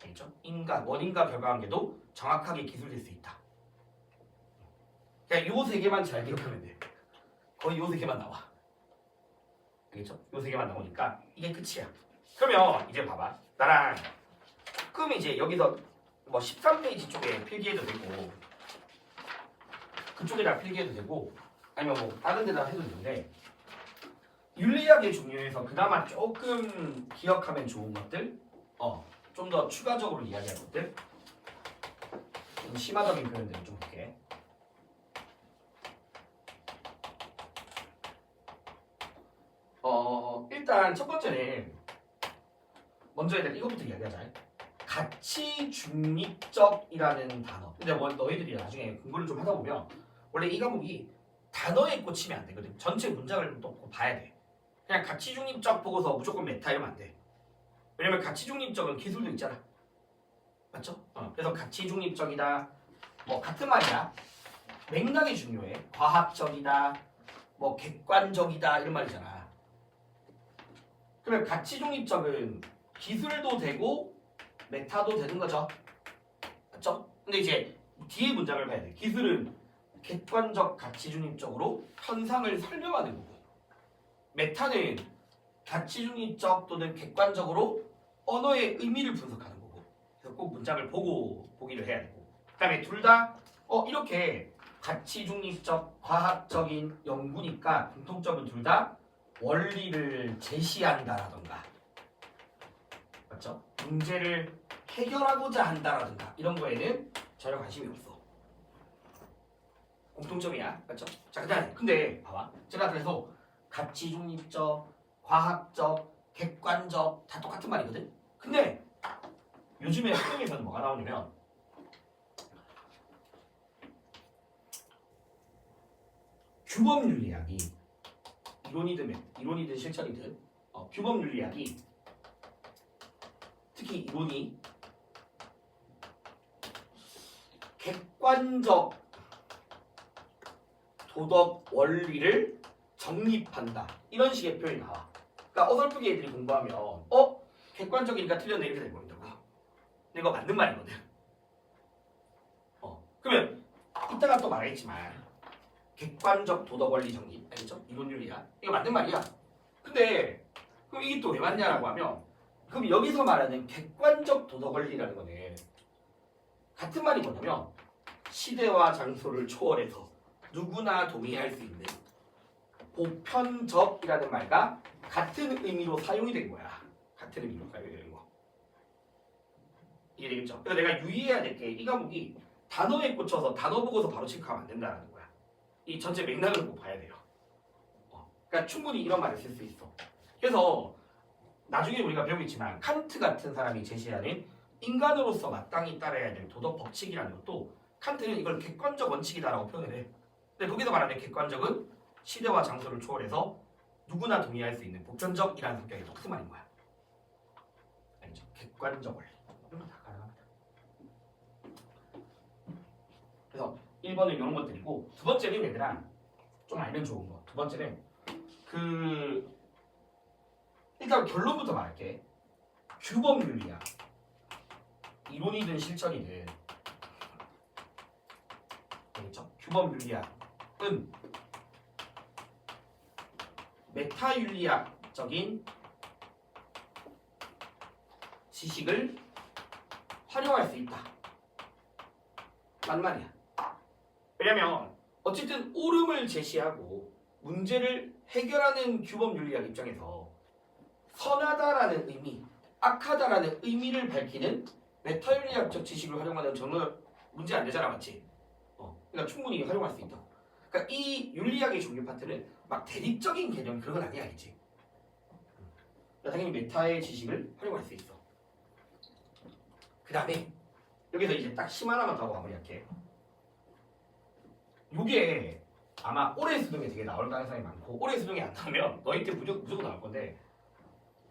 알겠죠? 원인과 결과관계도 정확하게 기술될 수 있다. 그냥 요 세 개만 잘 기억하면 돼. 거의 요 세 개만 나와. 알겠죠? 요 세 개만 나오니까 이게 끝이야. 그러면 이제 봐봐. 나랑 조금 이제 여기서 뭐 13페이지 쪽에 필기해도 되고 그쪽에다 필기해도 되고 아니면 뭐 다른 데다 해도 되는데, 윤리학의 종류에서 그나마 조금 기억하면 좋은 것들, 좀 더 추가적으로 이야기할 것들, 좀 심화적인 표현들을 좀 볼게. 일단 첫 번째는 먼저 일단 이것부터 이야기하자. 가치 중립적이라는 단어. 근데 뭐 너희들이 나중에 공부를 좀 하다 보면 원래 이 과목이 단어에 꽂히면 안 되거든. 전체 문장을 또 봐야 돼. 그냥 가치 중립적 보고서 무조건 메타 이러면 안 돼. 왜냐면 가치 중립적은 기술도 있잖아. 맞죠? 그래서 가치 중립적이다. 뭐 같은 말이야. 맥락이 중요해. 과학적이다. 뭐 객관적이다 이런 말이잖아. 그러면 가치 중립적은 기술도 되고 메타도 되는 거죠. 맞죠? 근데 이제 뒤에 문장을 봐야 돼. 기술은 객관적 가치 중립적으로 현상을 설명하는 거고, 메타는 가치 중립적 또는 객관적으로 언어의 의미를 분석하는 거고. 그래서 꼭 문장을 보고 보기를 해야 되고. 그다음에 둘 다 이렇게 가치 중립적 과학적인 연구니까 공통점은 둘 다 원리를 제시한다라던가, 맞죠? 문제를 해결하고자 한다라든가 이런 거에는 전혀 관심이 없어. 공통점이야, 맞죠? 자, 그다음에 근데 봐봐, 제가 그래서 가치 중립적, 과학적, 객관적 다 똑같은 말이거든. 근데 요즘에 학교에서는 뭐가 나오냐면 규범윤리학이 이론이든 실천이든 규범윤리학이 특히 이론이 객관적 도덕 원리를 정립한다 이런 식의 표현이 나와. 그러니까 어설프게 애들이 공부하면 객관적이니까 틀렸네 이렇게 돼버린다고. 근데 이거 맞는 말이거든. 그러면 이따가 또 말하겠지만 객관적 도덕 원리 정립 알겠죠? 이론윤리야. 이거 맞는 말이야. 근데 그럼 이게 또 왜 맞냐라고 하면 그럼 여기서 말하는 객관적 도덕 원리라는 거는 같은 말이 뭐냐면 시대와 장소를 초월해서 누구나 동의할 수 있는 보편적이라는 말과 같은 의미로 사용이 된 거야. 같은 의미로 사용이 되는 거. 이해되겠죠? 그래서 내가 유의해야 될 게 이 과목이 단어에 꽂혀서 단어 보고서 바로 체크하면 안 된다는 거야. 이 전체 맥락을 꼭 봐야 돼요. 그러니까 충분히 이런 말을 쓸 수 있어. 그래서 나중에 우리가 배우겠지만 칸트 같은 사람이 제시하는 인간으로서 마땅히 따라야 될 도덕 법칙이라는 것도 칸트는 이걸 객관적 원칙이다라고 표현을 해. 근데 거기서 말하는 객관적은 시대와 장소를 초월해서 누구나 동의할 수 있는 보편적이라는 성격의 똑같은 말인 거야. 알죠? 객관적 원리. 이런 거 다 가능합니다. 그래서 1번은 이런 것들이고 두 번째는 얘들아 좀 알면 좋은 거. 두 번째는 일단 결론부터 말할게. 규범윤리야. 이론이든 실천이든 알겠죠? 규범윤리학은 메타윤리학적인 지식을 활용할 수 있다. 맞는 말이야. 왜냐면 어쨌든 옳음을 제시하고 문제를 해결하는 규범윤리학 입장에서 선하다라는 의미, 악하다라는 의미를 밝히는 메타윤리학적 지식을 활용하는 전혀 문제 안 되잖아, 맞지? 그러니까 충분히 활용할 수 있다. 그러니까 이 윤리학의 종류 파트는 막 대립적인 개념 그런 건 아니야, 알지? 그러니까 당연히 메타의 지식을 활용할 수 있어. 그 다음에 여기서 이제 딱 심 하나만 더 하고 마무리할게. 이게 아마 올해 수능에 되게 나올 가능성이 많고 올해 수능이 안 나오면 너희 때 무조건 나올 건데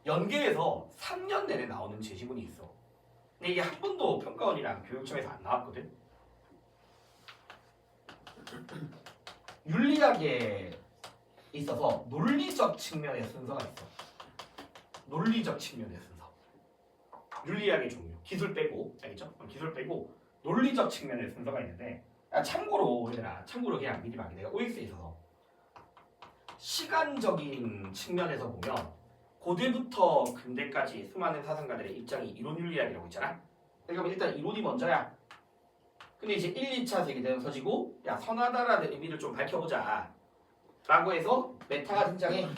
연계해서 3년 내내 나오는 제시문이 있어. 근데 이게 한 번도 평가원이랑 교육청에서 안 나왔거든. 윤리학에 있어서 논리적 측면의 순서가 있어. 논리적 측면의 순서. 윤리학의 종류. 기술 빼고, 알겠죠? 기술 빼고 논리적 측면의 순서가 있는데 참고로 얘들아, 참고로 그냥 미리 말해. 내가 OX에 있어서 시간적인 측면에서 보면 고대부터 근대까지 수많은 사상가들의 입장이 이론윤리학이라고 있잖아. 그러니까 일단 이론이 먼저야. 근데 이제 1, 2차 세계대전 터지고 야 선하다라는 의미를 좀 밝혀보자 라고 해서 메타가 등장해.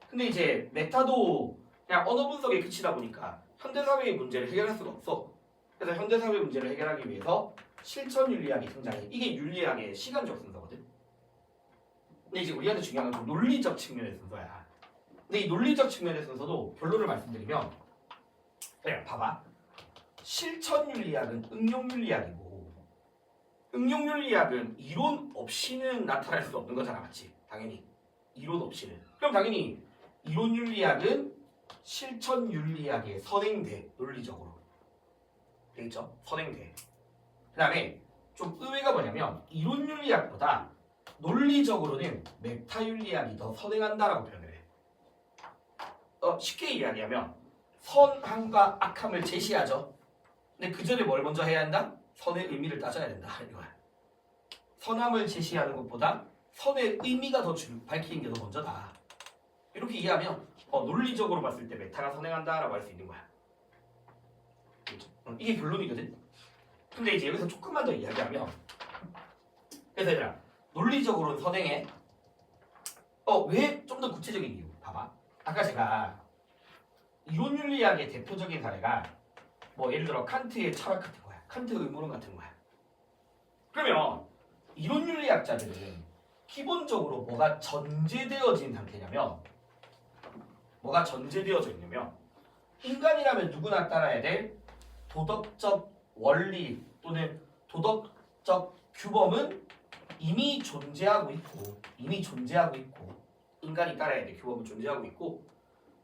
근데 이제 메타도 그냥 언어 분석에 그치다 보니까 현대사회의 문제를 해결할 수가 없어. 그래서 현대사회 문제를 해결하기 위해서 실천윤리학이 등장해. 이게 윤리학의 시간적 순서거든. 근데 이제 우리한테 중요한 건 논리적 측면의 순서야. 근데 이 논리적 측면의 순서도 결론을 말씀드리면 그래 봐봐. 실천윤리학은 응용윤리학이고 응용윤리학은 이론 없이는 나타날 수 없는 거잖아, 맞지? 당연히 이론 없이는. 그럼 당연히 이론윤리학은 실천윤리학에 선행돼. 논리적으로 되겠죠? 선행돼. 그 다음에 좀 의외가 뭐냐면 이론윤리학보다 논리적으로는 메타윤리학이 더 선행한다라고 표현을 해. 쉽게 이야기하면 선함과 악함을 제시하죠. 근데 그 전에 뭘 먼저 해야 한다? 선의 의미를 따져야 된다 이거야. 선함을 제시하는 것보다 선의 의미가 더 밝히는 게 더 먼저다. 이렇게 이해하면 논리적으로 봤을 때 메타가 선행한다라고 할 수 있는 거야. 이게 결론이거든. 근데 이제 여기서 조금만 더 이야기하면, 그래서 얘들아 논리적으로는 선행해. 왜? 좀 더 구체적인 이유 봐봐. 아까 제가 이론윤리학의 대표적인 사례가 뭐 예를 들어 칸트의 철학 같은 거야. 칸트 의무론 같은 거야. 그러면 이론윤리학자들은 기본적으로 뭐가 전제되어진 상태냐면, 뭐가 전제되어져 있냐면, 인간이라면 누구나 따라야 될 도덕적 원리 또는 도덕적 규범은 이미 존재하고 있고, 인간이 따라야 될 규범은 존재하고 있고,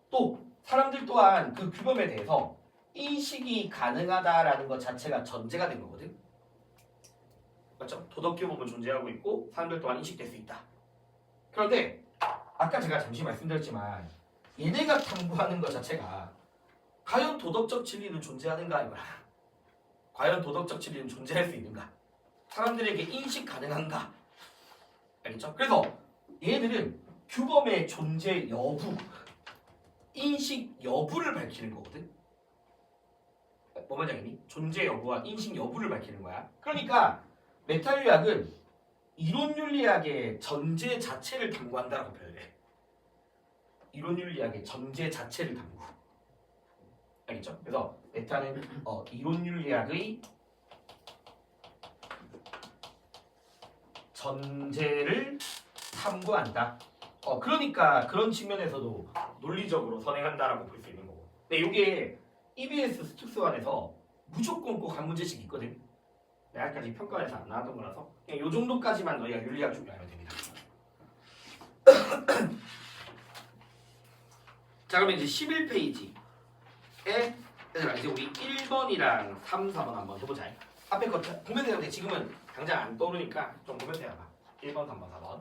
또 사람들 또한 그 규범에 대해서 인식이 가능하다라는 것 자체가 전제가 된 거거든. 맞죠? 도덕 규범은 존재하고 있고 사람들 또한 인식될 수 있다. 그런데 아까 제가 잠시 말씀드렸지만 얘네가 탐구하는 것 자체가 과연 도덕적 진리는 존재하는가 이거야. 과연 도덕적 진리는 존재할 수 있는가? 사람들에게 인식 가능한가? 알겠죠? 그래서 얘네들은 규범의 존재 여부, 인식 여부를 밝히는 거거든. 뭐 말인지 존재 여부와 인식 여부를 밝히는 거야. 그러니까 메타윤리학은 이론윤리학의 전제 자체를 탐구한다라고 표현해. 이론윤리학의 전제 자체를 탐구. 알겠죠? 그래서 메타는 이론윤리학의 전제를 탐구한다. 그러니까 그런 측면에서도 논리적으로 선행한다라고 볼 수 있는 거고. 근데 이게 EBS 스투스완에서 무조건 꼭 한 문제씩 있거든. 내가까지 평가에서 안 나왔던 거라서 그냥 요 정도까지만 너희가 윤리학 준비하면 됩니다. 자, 그러면 이제 11페이지에 얘들아 이제 우리 1번이랑 3, 4번 한번 해보자. 앞에 거 보면서 해도 돼. 지금은 당장 안 떠오르니까 좀 보면서 해봐. 1번, 3번, 4번.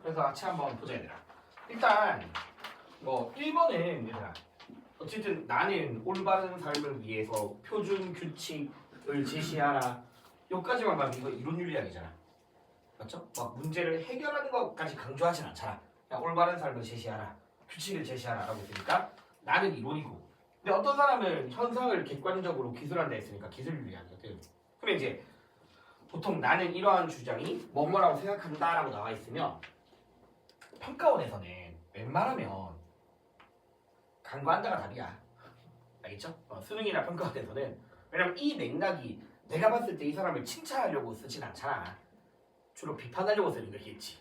그래서 같이 한번 보자 얘들아. 일단 뭐 1번은 얘들아 어쨌든 나는 올바른 삶을 위해서 표준 규칙을 제시하라. 여기까지만 가면 이거 이론 윤리학이잖아. 맞죠? 막 문제를 해결하는 것까지 강조하진 않잖아. 그냥 올바른 삶을 제시하라. 규칙을 제시하라라고 했으니까 나는 이론이고. 근데 어떤 사람은 현상을 객관적으로 기술한다 했으니까 기술 윤리학이거든. 그럼 이제 보통 나는 이러한 주장이 뭐뭐라고 생각한다라고 나와 있으면 평가원에서는 웬만하면 간과한다가 답이야. 알겠죠? 수능이나 평가원에서는 왜냐면 이 맥락이 내가 봤을 때 이 사람을 칭찬하려고 쓰진 않잖아. 주로 비판하려고 쓰는 거겠지.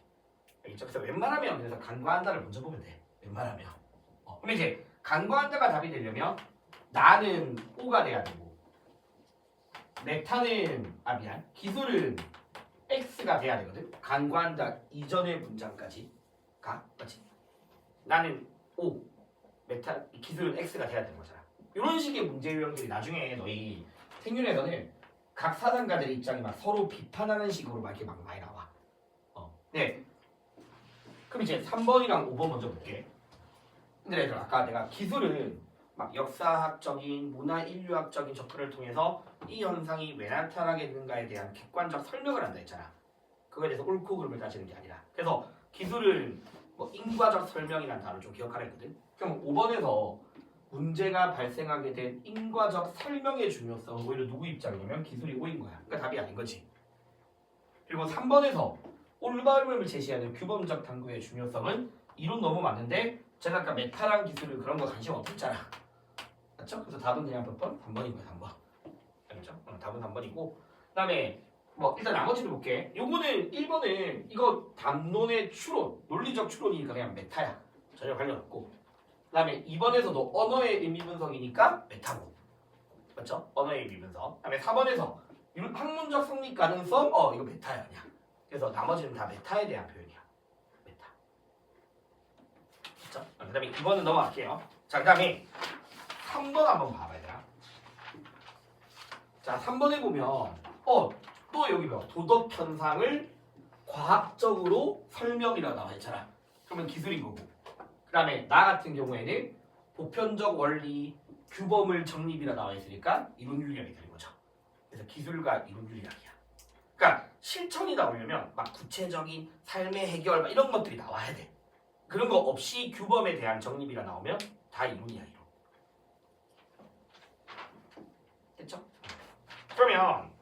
알겠죠? 그래서 웬만하면 그래서 간과한다를 먼저 보면 돼. 웬만하면. 그럼 이제 간과한다가 답이 되려면 나는 O가 돼야 되고 메타는 미안 기술은 X가 돼야 되거든. 간과한다 이전의 문장까지 가 맞지? 나는 O 메타 기술은 X가 돼야 되는 거잖아. 이런 식의 문제 유형들이 나중에 너희 생윤에서는 각 사상가들의 입장이 막 서로 비판하는 식으로 막 이렇게 막 많이 나와. 네. 그럼 이제 3번이랑 5번 먼저 볼게. 근데 얘들아 아까 내가 기술은 막 역사학적인 문화 인류학적인 접근을 통해서 이 현상이 왜 나타나게 되는가에 대한 객관적 설명을 한다 했잖아. 그거에 대해서 옳고 그름을 따지는 게 아니라. 그래서 기술은 뭐 인과적 설명이라는 단어를 좀 기억하라 했거든. 그럼 5번에서 문제가 발생하게 된 인과적 설명의 중요성은 오히려 누구 입장이냐면 기술이 O인 거야. 그러니까 답이 아닌 거지. 그리고 3번에서 올바름을 제시하는 규범적 탐구의 중요성은 이론 너무 많은데 제가 아까 메타랑 기술을 그런 거 관심 없었잖아. 맞죠? 그래서 답은 그냥 몇 번? 3번인 거야. 3번. 알겠죠? 답은 3번이고 그 다음에 뭐 일단 나머지를 볼게. 요거는 1번은 이거 담론의 추론, 논리적 추론이니까 그냥 메타야. 전혀 관련 없고 그 다음에 2번에서도 언어의 의미 분석이니까 메타고 맞죠? 언어의 의미 분석 그 다음에 4번에서 학문적 성립 가능성 이거 메타야 그냥. 그래서 나머지는 다 메타에 대한 표현이야. 메타. 그렇죠? 그 다음에 2번은 넘어갈게요. 자, 그 다음에 3번 한번 봐봐야 되나? 자, 3번에 보면 또 여기 봐. 도덕 현상을 과학적으로 설명이라고 나와 있잖아. 그러면 기술인 거고. 그 다음에 나 같은 경우에는 보편적 원리, 규범을 정립이라 나와 있으니까 이론 윤리학이 되는 거죠. 그래서 기술과 이론 윤리학이야. 그러니까 실천이 나오려면 막 구체적인 삶의 해결 막 이런 것들이 나와야 돼. 그런 거 없이 규범에 대한 정립이라 나오면 다 이론이야 이론. 됐죠? 그러면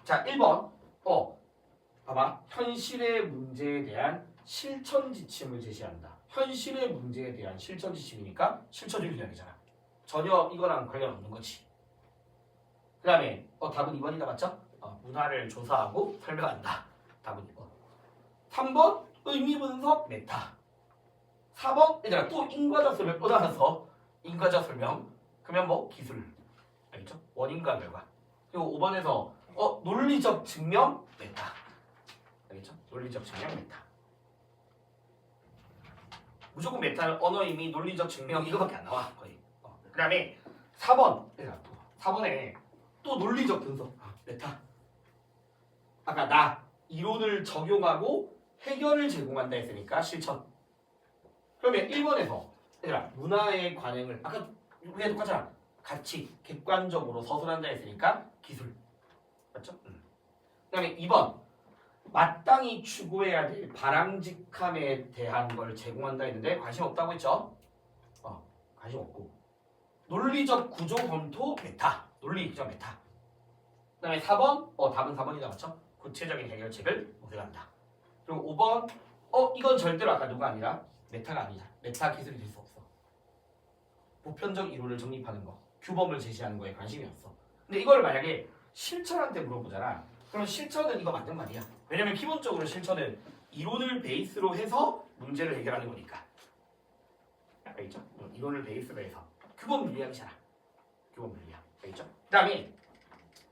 자 1번 봐봐. 현실의 문제에 대한 실천 지침을 제시한다. 현실의 문제에 대한 실천 지침이니까 실천 윤리학이잖아. 전혀 이거랑 관련 없는 거지. 그 다음에 답은 2번이다 맞죠? 문화를 조사하고 설명한다. 답은 2번. 3번 의미 분석 메타. 4번 얘들아 또 인과적 설명 또 나와서 인과적 설명. 그러면 뭐 기술. 알겠죠? 원인과 결과. 그리고 5번에서 논리적 증명 메타. 알겠죠? 논리적 증명 메타. 무조건 메타는 언어 의미 논리적 증명 이거밖에 안 나와 거의. 그 다음에 4번 얘들아 4번에 또 논리적 분석 메타. 아까 나 이론을 적용하고 해결을 제공한다 했으니까 실천. 그러면 1번에서 얘들아 문화의 관행을 아까 우리가 똑같잖아. 같이 객관적으로 서술한다 했으니까 기술. 맞죠? 그 다음에 2번 마땅히 추구해야 될 바람직함에 대한 걸 제공한다 했는데 관심 없다고 했죠? 관심 없고 논리적 구조 검토 메타. 논리적 메타. 그 다음에 4번 답은 4번이다 맞죠? 구체적인 해결책을 모색한다. 그리고 5번 이건 절대로 아까 누가 아니라 메타가 아니다. 메타 기술이 될 수 없어. 보편적 이론을 정립하는 거 규범을 제시하는 거에 관심이 없어. 근데 이걸 만약에 실천한테 물어보잖아. 그러면 실천은 이거 맞는 말이야. 왜냐면 기본적으로 실천은 이론을 베이스로 해서 문제를 해결하는 거니까. 알겠죠? 이론을 베이스로 해서 규범 윤리학이잖아. 규범 윤리학. 알겠죠? 그 다음에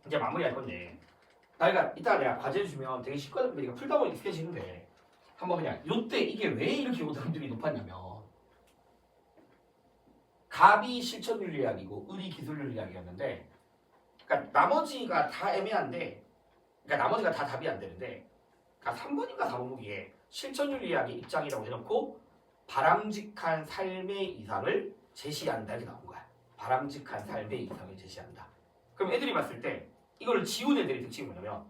이제 마무리할 건데 이따가 내가 과제 주면 되게 쉽거든. 네가 풀다 보니 익숙해지는데 한번 그냥 요때 이게 왜 이렇게 오답률이 높았냐면 갑이 실천 윤리학이고 을이 기술 윤리학이었는데 그러니까 나머지가 다 애매한데 그러니까 나머지가 다 답이 안 되는데 그러니까 3번인가 4번무기에 실천윤리학의 입장이라고 해놓고 바람직한 삶의 이상을 제시한다 이렇게 나온 거야. 바람직한 삶의 이상을 제시한다. 그럼 애들이 봤을 때 이걸 지운 애들의 특징이 뭐냐면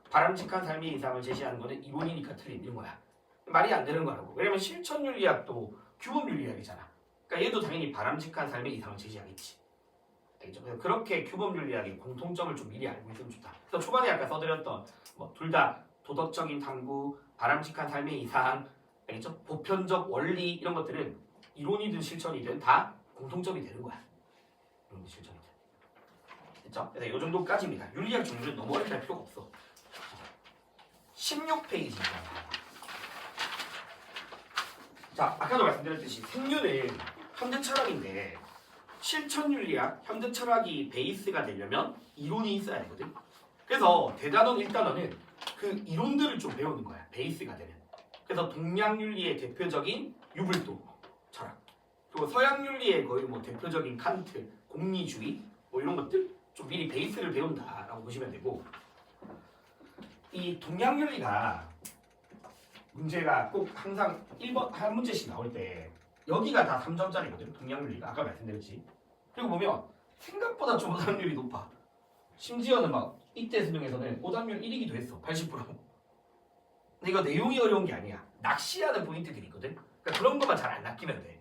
바람직한 삶의 이상을 제시하는 거는 이론이니까 틀린 거야. 말이 안 되는 거라고. 왜냐면 실천윤리학도 규범윤리학이잖아. 그러니까 얘도 당연히 바람직한 삶의 이상을 제시하겠지. 알겠죠? 그래서 그렇게 규범윤리학의 공통점을 좀 미리 알고 있으면 좋다. 그래서 초반에 아까 써드렸던 둘 다 도덕적인 탐구, 바람직한 삶의 이상, 알겠죠? 보편적 원리 이런 것들은 이론이든 실천이든 다 공통점이 되는 거야. 이론이든 실천이든. 됐죠? 그래서 이 정도까지입니다. 윤리학 종류는 너무 어렵게 할 필요가 없어. 16페이지입니다. 자, 아까도 말씀드렸듯이 생윤은 현대 철학인데 실천윤리학, 현대 철학이 베이스가 되려면 이론이 있어야 되거든. 그래서 대단원 1단원은 그 이론들을 좀 배우는 거야. 베이스가 되는. 그래서 동양윤리의 대표적인 유불도 철학, 그리고 서양윤리의 거의 대표적인 칸트, 공리주의 이런 것들 좀 미리 베이스를 배운다라고 보시면 되고, 이 동양윤리가 문제가 꼭 항상 1번 한 문제씩 나올 때 여기가 다 3점짜리거든. 동양윤리가 아까 말씀드렸지. 그리고 보면 생각보다 좀 오답률이 높아. 심지어는 이때 수능에서는 오답률 1이기도 했어. 80%. 근데 이거 내용이 어려운 게 아니야. 낚시하는 포인트들이 있거든. 그러니까 그런 것만 잘 안 낚이면 돼.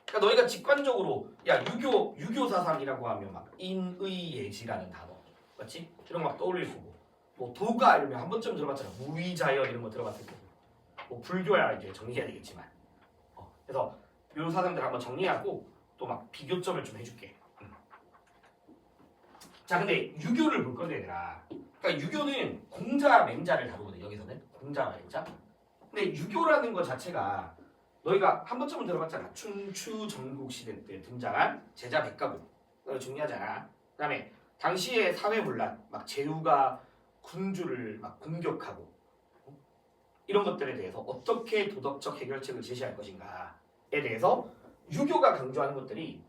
그러니까 너희가 직관적으로 유교 사상이라고 하면 인의예지라는 단어 맞지? 이런 거 떠올릴 거고, 도가 이러면 한 번쯤 들어봤잖아. 무위자연 이런 거 들어봤을 거고, 불교야 이제 정리해야 되겠지만, 그래서 요 사상들 한번 정리하고 또 비교점을 좀 해줄게. 자, 근데 유교를 볼 건데 얘들아, 그러니까 유교는 공자 맹자를 다루거든. 여기서는 공자 맹자. 근데 유교라는 것 자체가 너희가 한 번쯤은 들어봤잖아. 춘추 전국 시대 때 등장한 제자 백가국, 이거 중요하잖아. 그다음에 당시의 사회 혼란, 제후가 군주를 공격하고 이런 것들에 대해서 어떻게 도덕적 해결책을 제시할 것인가에 대해서 유교가 강조하는 것들이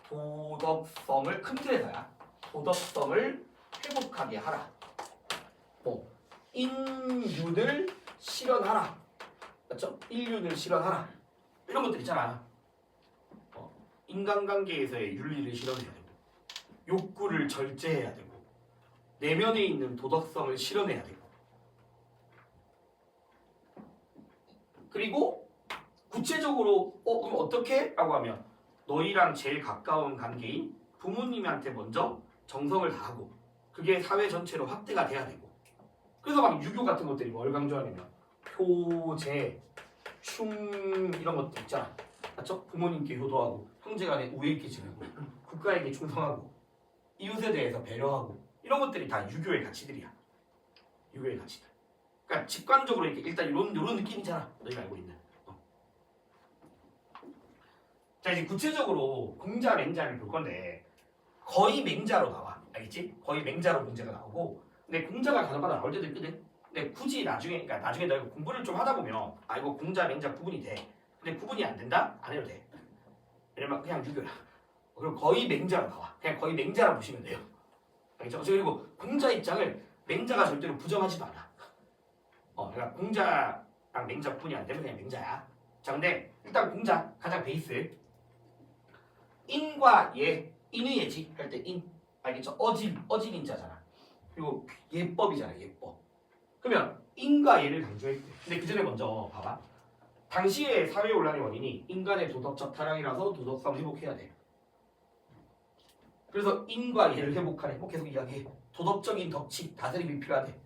도덕성을, 큰 틀에서야 도덕성을 회복하게 하라, 인륜을 실현하라, 맞죠? 인륜을 실현하라, 이런 것들 있잖아. 인간관계에서의 윤리를 실현해야 되고, 욕구를 절제해야 되고, 내면에 있는 도덕성을 실현해야 되고, 그리고 구체적으로 그럼 어떻게? 라고 하면 너희랑 제일 가까운 관계인 부모님한테 먼저 정성을 다하고 그게 사회 전체로 확대가 돼야 되고, 그래서 유교 같은 것들이 뭘 강조하냐면 효제, 충 이런 것들 있잖아. 맞죠? 부모님께 효도하고, 형제간에 우애 있게 지내고, 국가에게 충성하고, 이웃에 대해서 배려하고, 이런 것들이 다 유교의 가치들이야. 유교의 가치들. 그러니까 직관적으로 이렇게 일단 이런 느낌이잖아. 너희가 알고 있는. 자, 이제 구체적으로 공자 맹자를 볼 건데 거의 맹자로 나와. 알겠지? 거의 맹자로 문제가 나오고, 근데 공자가 간혹가다 나올 때도 있거든. 근데 굳이 나중에 너희가 공부를 좀 하다 보면 이거 공자 맹자 구분이 돼. 근데 구분이 안 된다? 안 해도 돼. 왜냐면 그냥 유교야. 그리고 거의 맹자로 나와. 그냥 거의 맹자라 보시면 돼요. 알겠죠? 그리고 공자 입장을 맹자가 절대로 부정하지도 않아. 그러니까 공자랑 맹자 구분이 안 되면 그냥 맹자야. 자, 근데 일단 공자 가장 베이스. 인과 예, 인의 예지 할 때 인, 알겠죠? 어질 인자잖아. 그리고 예법이잖아, 예법. 그러면 인과 예를 강조했대. 근데 그 전에 먼저 봐봐. 당시의 사회 혼란의 원인이 인간의 도덕적 타락이라서 도덕성 회복해야 돼. 그래서 인과 예를 회복하래. 계속 이야기해. 도덕적인 덕칙, 다스림이 필요하대.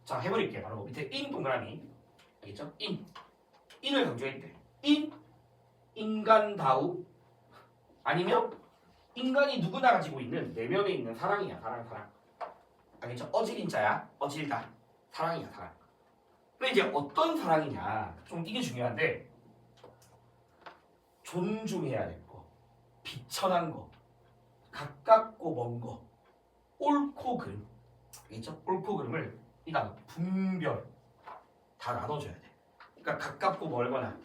자, 해버릴게. 바로 밑에 인 동그라미. 알겠죠? 인을 강조했대. 인간다움, 아니면 인간이 누구나 가지고 있는 내면에 있는 사랑이야. 사랑. 알겠죠? 어질인자야. 어질다. 사랑이야. 사랑. 근데 이제 어떤 사랑이냐, 좀 이게 중요한데, 존중해야 될 거, 비천한 거, 가깝고 먼 거, 옳고 그름. 알겠죠? 옳고 그름을 분별 다 나눠줘야 돼. 그러니까 가깝고 멀거나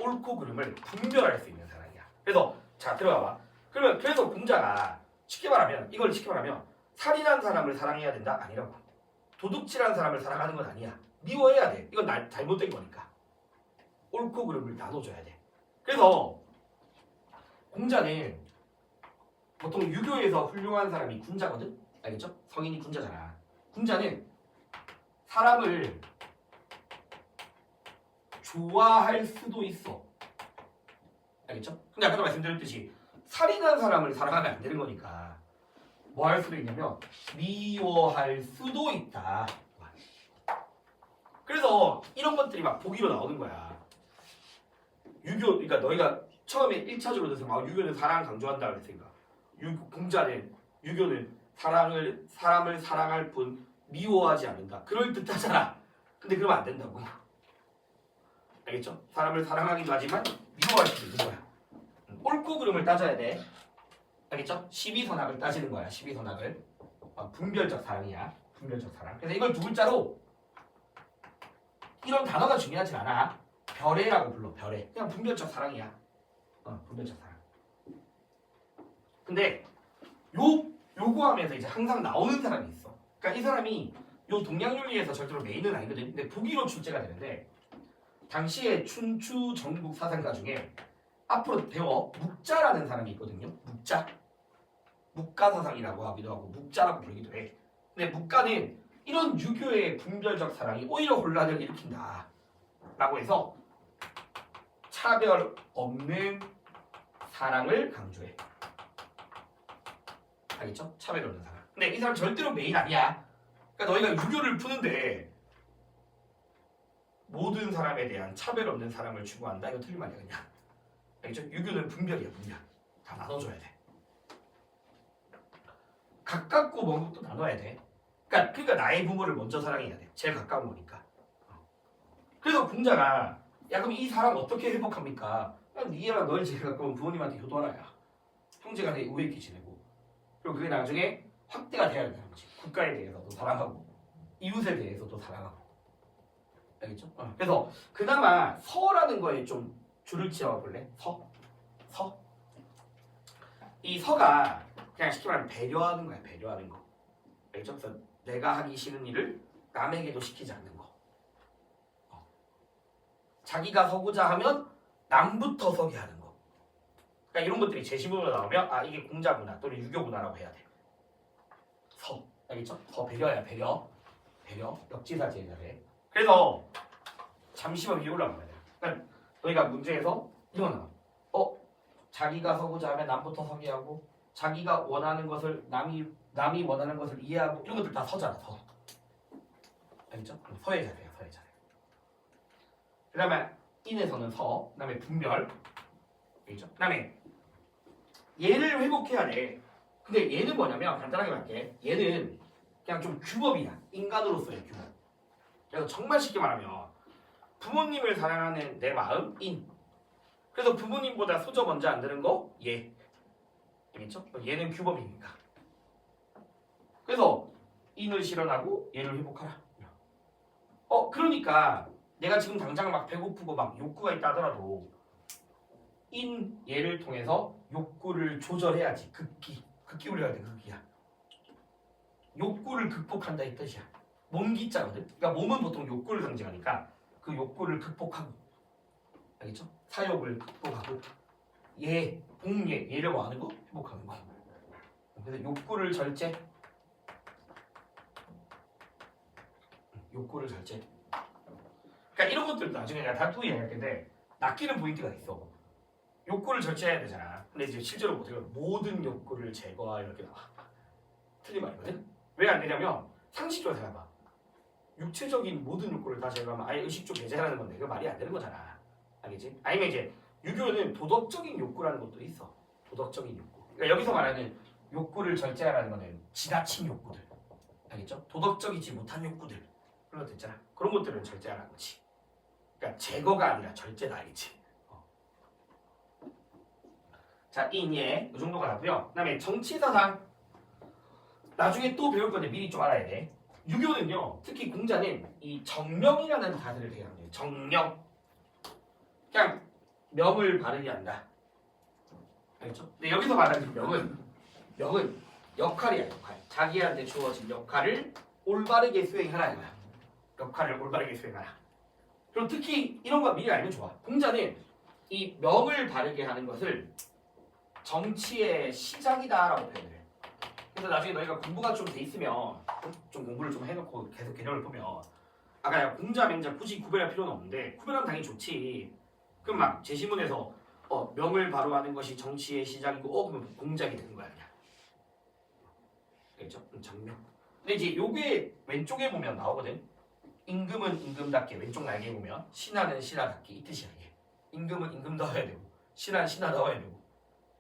옳고 그름을 분별할 수 있는 사랑이야. 그래서 자, 들어가봐. 그래서 공자가 이걸 쉽게 말하면 살인한 사람을 사랑해야 된다? 아니라고. 도둑질하는 사람을 사랑하는 건 아니야. 미워해야 돼. 이건 잘못된 거니까. 옳고 그름을 나눠줘야 돼. 그래서 공자는 보통 유교에서 훌륭한 사람이 군자거든? 알겠죠? 성인이 군자잖아. 군자는 사람을 좋아할 수도 있어. 알겠죠? 근데 아까도 말씀드렸듯이 살인한 사람을 사랑하면 안 되는 거니까 뭐 할 수도 있냐면 미워할 수도 있다. 그래서 이런 것들이 막 보기로 나오는 거야. 유교, 그러니까 너희가 처음에 1차적으로 들어서 유교는 사랑 강조한다 그랬으니까 공자는 유교는 사람을 사랑할 뿐 미워하지 않는다. 그럴 듯하잖아. 근데 그러면 안 된다고. 알겠죠? 사람을 사랑하기도 하지만 미워할 수도 있는 거야. 옳고 그름을 따져야 돼. 알겠죠? 12선악을 따지는 거야. 12선악을. 분별적 사랑이야. 분별적 사랑. 그래서 이걸 두 글자로 이런 단어가 중요하진 않아. 별애라고 불러. 별애. 그냥 분별적 사랑이야. 분별적 사랑. 근데 요구하면서 이제 항상 나오는 사람이 있어. 그러니까 이 사람이 요 동양윤리에서 절대로 메인은 아니거든. 근데 부기로 출제가 되는데 당시에 춘추 전국 사상가 중에 앞으로 배워 묵자라는 사람이 있거든요. 묵자. 묵가사상이라고 하기도 하고 묵자라고 부르기도 해. 근데 묵가는 이런 유교의 분별적 사랑이 오히려 혼란을 일으킨다 라고 해서 차별 없는 사랑을 강조해. 알겠죠? 차별 없는 사랑. 근데 이 사람 절대로 메인 아니야. 그러니까 너희가 유교를 푸는데 모든 사람에 대한 차별 없는 사랑을 추구한다? 이거 틀린 말이야 그냥. 알겠죠? 유교는 분별이야. 분별. 다 나눠줘야 돼. 가깝고 먼 것도 나눠야 돼. 그러니까 나의 부모를 먼저 사랑해야 돼. 제일 가까운 거니까. 그래서 공자가 야 그럼 이 사람 어떻게 회복합니까? 니랑 널 제일 가까운 부모님한테 효도하라야. 형제간에 우애 있게 지내고 그리고 그게 나중에 확대가 돼야 된다는 거지. 국가에 대해서도 사랑하고 이웃에 대해서도 사랑하고. 알겠죠? 그래서 그나마 서라는 거에 좀 줄을 지어볼래? 서? 이 서가 그냥 쉽게 말하면 배려하는 거야. 배려하는 거. 알겠죠? 그래서 내가 하기 싫은 일을 남에게도 시키지 않는 거. 자기가 서고자 하면 남부터 서게 하는 거. 그러니까 이런 것들이 제시문으로 나오면 아 이게 공자구나 또는 유교구나라고 해야 돼. 서. 알겠죠? 서 배려야 배려. 역지사 제자래. 그래서 잠시만 위에 올라가야 돼. 그러니까 너희가 문제에서 이거 나와. 자기가 서고자 하면 남부터 서게 하고 자기가 원하는 것을 남이 원하는 것을 이해하고 이런 것들 다 서잖아. 서. 알겠죠? 서의 자리야. 서의 자리. 그 다음에 인에서는 서. 그 다음에 분별. 알겠죠? 그 다음에 얘를 회복해야 돼. 근데 얘는 뭐냐면 간단하게 말할게. 얘는 그냥 좀 규범이야. 인간으로서의 규범. 그래서 정말 쉽게 말하면 부모님을 사랑하는 내 마음 인. 그래서 부모님보다 수저 먼저 안 드는 거 얘. 알겠죠? 얘는 규범이니까. 그래서 인을 실현하고 얘를 회복하라. 그러니까 내가 지금 당장 막 배고프고 막 욕구가 있다 하더라도 인 얘를 통해서 욕구를 조절해야지. 극기 훈련해야 돼. 극기야. 욕구를 극복한다 이 뜻이야. 몸기자거든. 그러니까 몸은 보통 욕구를 상징하니까 그 욕구를 극복하고, 알겠죠? 사욕을 극복하고 얘를 뭐 하는 거? 회복하는 거. 그래서 욕구를 절제. 그러니까 이런 것들도 나중에 내가 다 또 이야기할 텐데 낚이는 포인트가 있어. 욕구를 절제해야 되잖아. 근데 이제 실제로 어떻게 보면 모든 욕구를 제거하 이렇게 나와. 틀린 말이거든. 왜 안 되냐면 상식적으로 생각해봐. 육체적인 모든 욕구를 다 제거하면 아예 의식적 배제하는 건데 그거 말이 안 되는 거잖아. 알겠지? 아니면 이제 유교는 도덕적인 욕구라는 것도 있어. 도덕적인 욕구. 그러니까 여기서 말하는 욕구를 절제하라는 거는 지나친 욕구들. 알겠죠? 도덕적이지 못한 욕구들. 그런 것도 있잖아. 그런 것들은 절제하라는 거지. 그러니까 제거가 아니라 절제다. 알겠지? 자, 인예 이 정도가 나고요. 그다음에 정치사상. 나중에 또 배울 건데 미리 좀 알아야 돼. 유교는요, 특히 공자는 이 정명이라는 단어를 되게 합니다. 정명. 그냥 명을 바르게 한다. 알겠죠? 근데 여기서 말하는 명은 역할이야. 역할. 자기한테 주어진 역할을 올바르게 수행하라 이거야. 역할을 올바르게 수행하라. 그리고 특히 이런 거 미리 알면 좋아. 공자는 이 명을 바르게 하는 것을 정치의 시작이다라고 표현해. 그래서 나중에 너희가 공부가 좀 돼 있으면 좀 공부를 좀 해놓고 계속 개념을 보면 아까 공자, 맹자 굳이 구별할 필요는 없는데 구별하면 당연히 좋지. 그럼 막 제시문에서 명을 바로 하는 것이 정치의 시작이고 그러면 공작이 되는 거야 그냥. 알겠죠? 정명. 근데 이제 요게 왼쪽에 보면 나오거든. 임금은 임금답게 왼쪽 날개에 보면 신하는 신하답게 이 뜻이야 이게. 임금은 임금다워야 되고 신하는 신하다워야 되고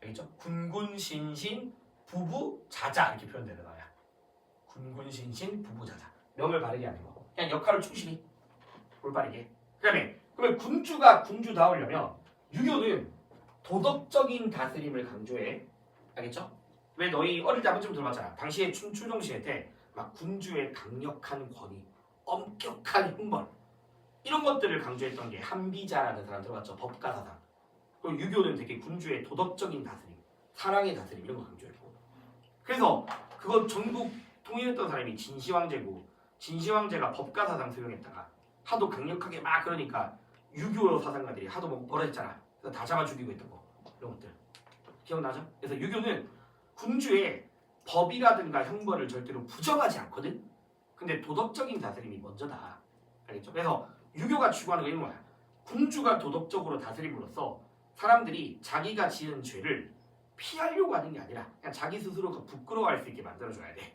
알겠죠? 군군신신 부부자자 이렇게 표현되는 거야. 군군신신 부부자자. 명을 바르게 하는 거. 그냥 역할을 충실히 올바르게. 그다음에 그러면 군주가 군주다우려면 유교는 도덕적인 다스림을 강조해. 알겠죠? 왜 너희 어릴 때 한번쯤 들어봤잖아. 당시에 춘추정시대 때 막 군주의 강력한 권위, 엄격한 형벌 이런 것들을 강조했던 게 한비자라는 사람 들어봤죠? 법가사상. 그리고 유교는 되게 군주의 도덕적인 다스림, 사랑의 다스림 이런 거 강조했고. 그래서 그거 전국 통일했던 사람이 진시황제고 진시황제가 법가사상 수용했다가 하도 강력하게 막 그러니까 유교 사상가들이 하도 뭐라 했잖아. 그래서 다 잡아 죽이고 했던 거 이런 것들 기억나죠? 그래서 유교는 군주의 법이라든가 형벌을 절대로 부정하지 않거든. 근데 도덕적인 다스림이 먼저다. 알겠죠? 그래서 유교가 추구하는 게 이런 거야. 군주가 도덕적으로 다스림으로써 사람들이 자기가 지은 죄를 피하려고 하는 게 아니라 그냥 자기 스스로가 부끄러워할 수 있게 만들어줘야 돼.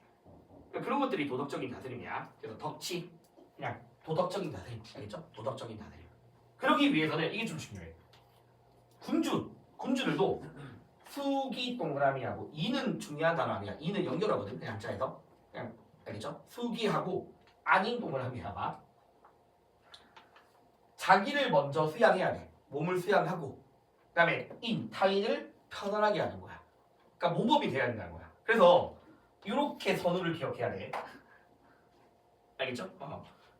그러니까 그런 것들이 도덕적인 다스림이야. 그래서 덕치 그냥 도덕적인 다스림. 알겠죠? 도덕적인 다스림. 그러기 위해서는 이게 좀 중요해. 군주들도 수기 동그라미하고 이는 중요한 단어 아니야. 이는 연결하거든. 그냥 한자에서. 그냥 알겠죠? 수기하고 아닌 동그라미하고 자기를 먼저 수양해야 돼. 몸을 수양하고 그다음에 타인을 편안하게 하는 거야. 그러니까 모범이 돼야 된다는 거야. 그래서 이렇게 선우를 기억해야 돼. 알겠죠?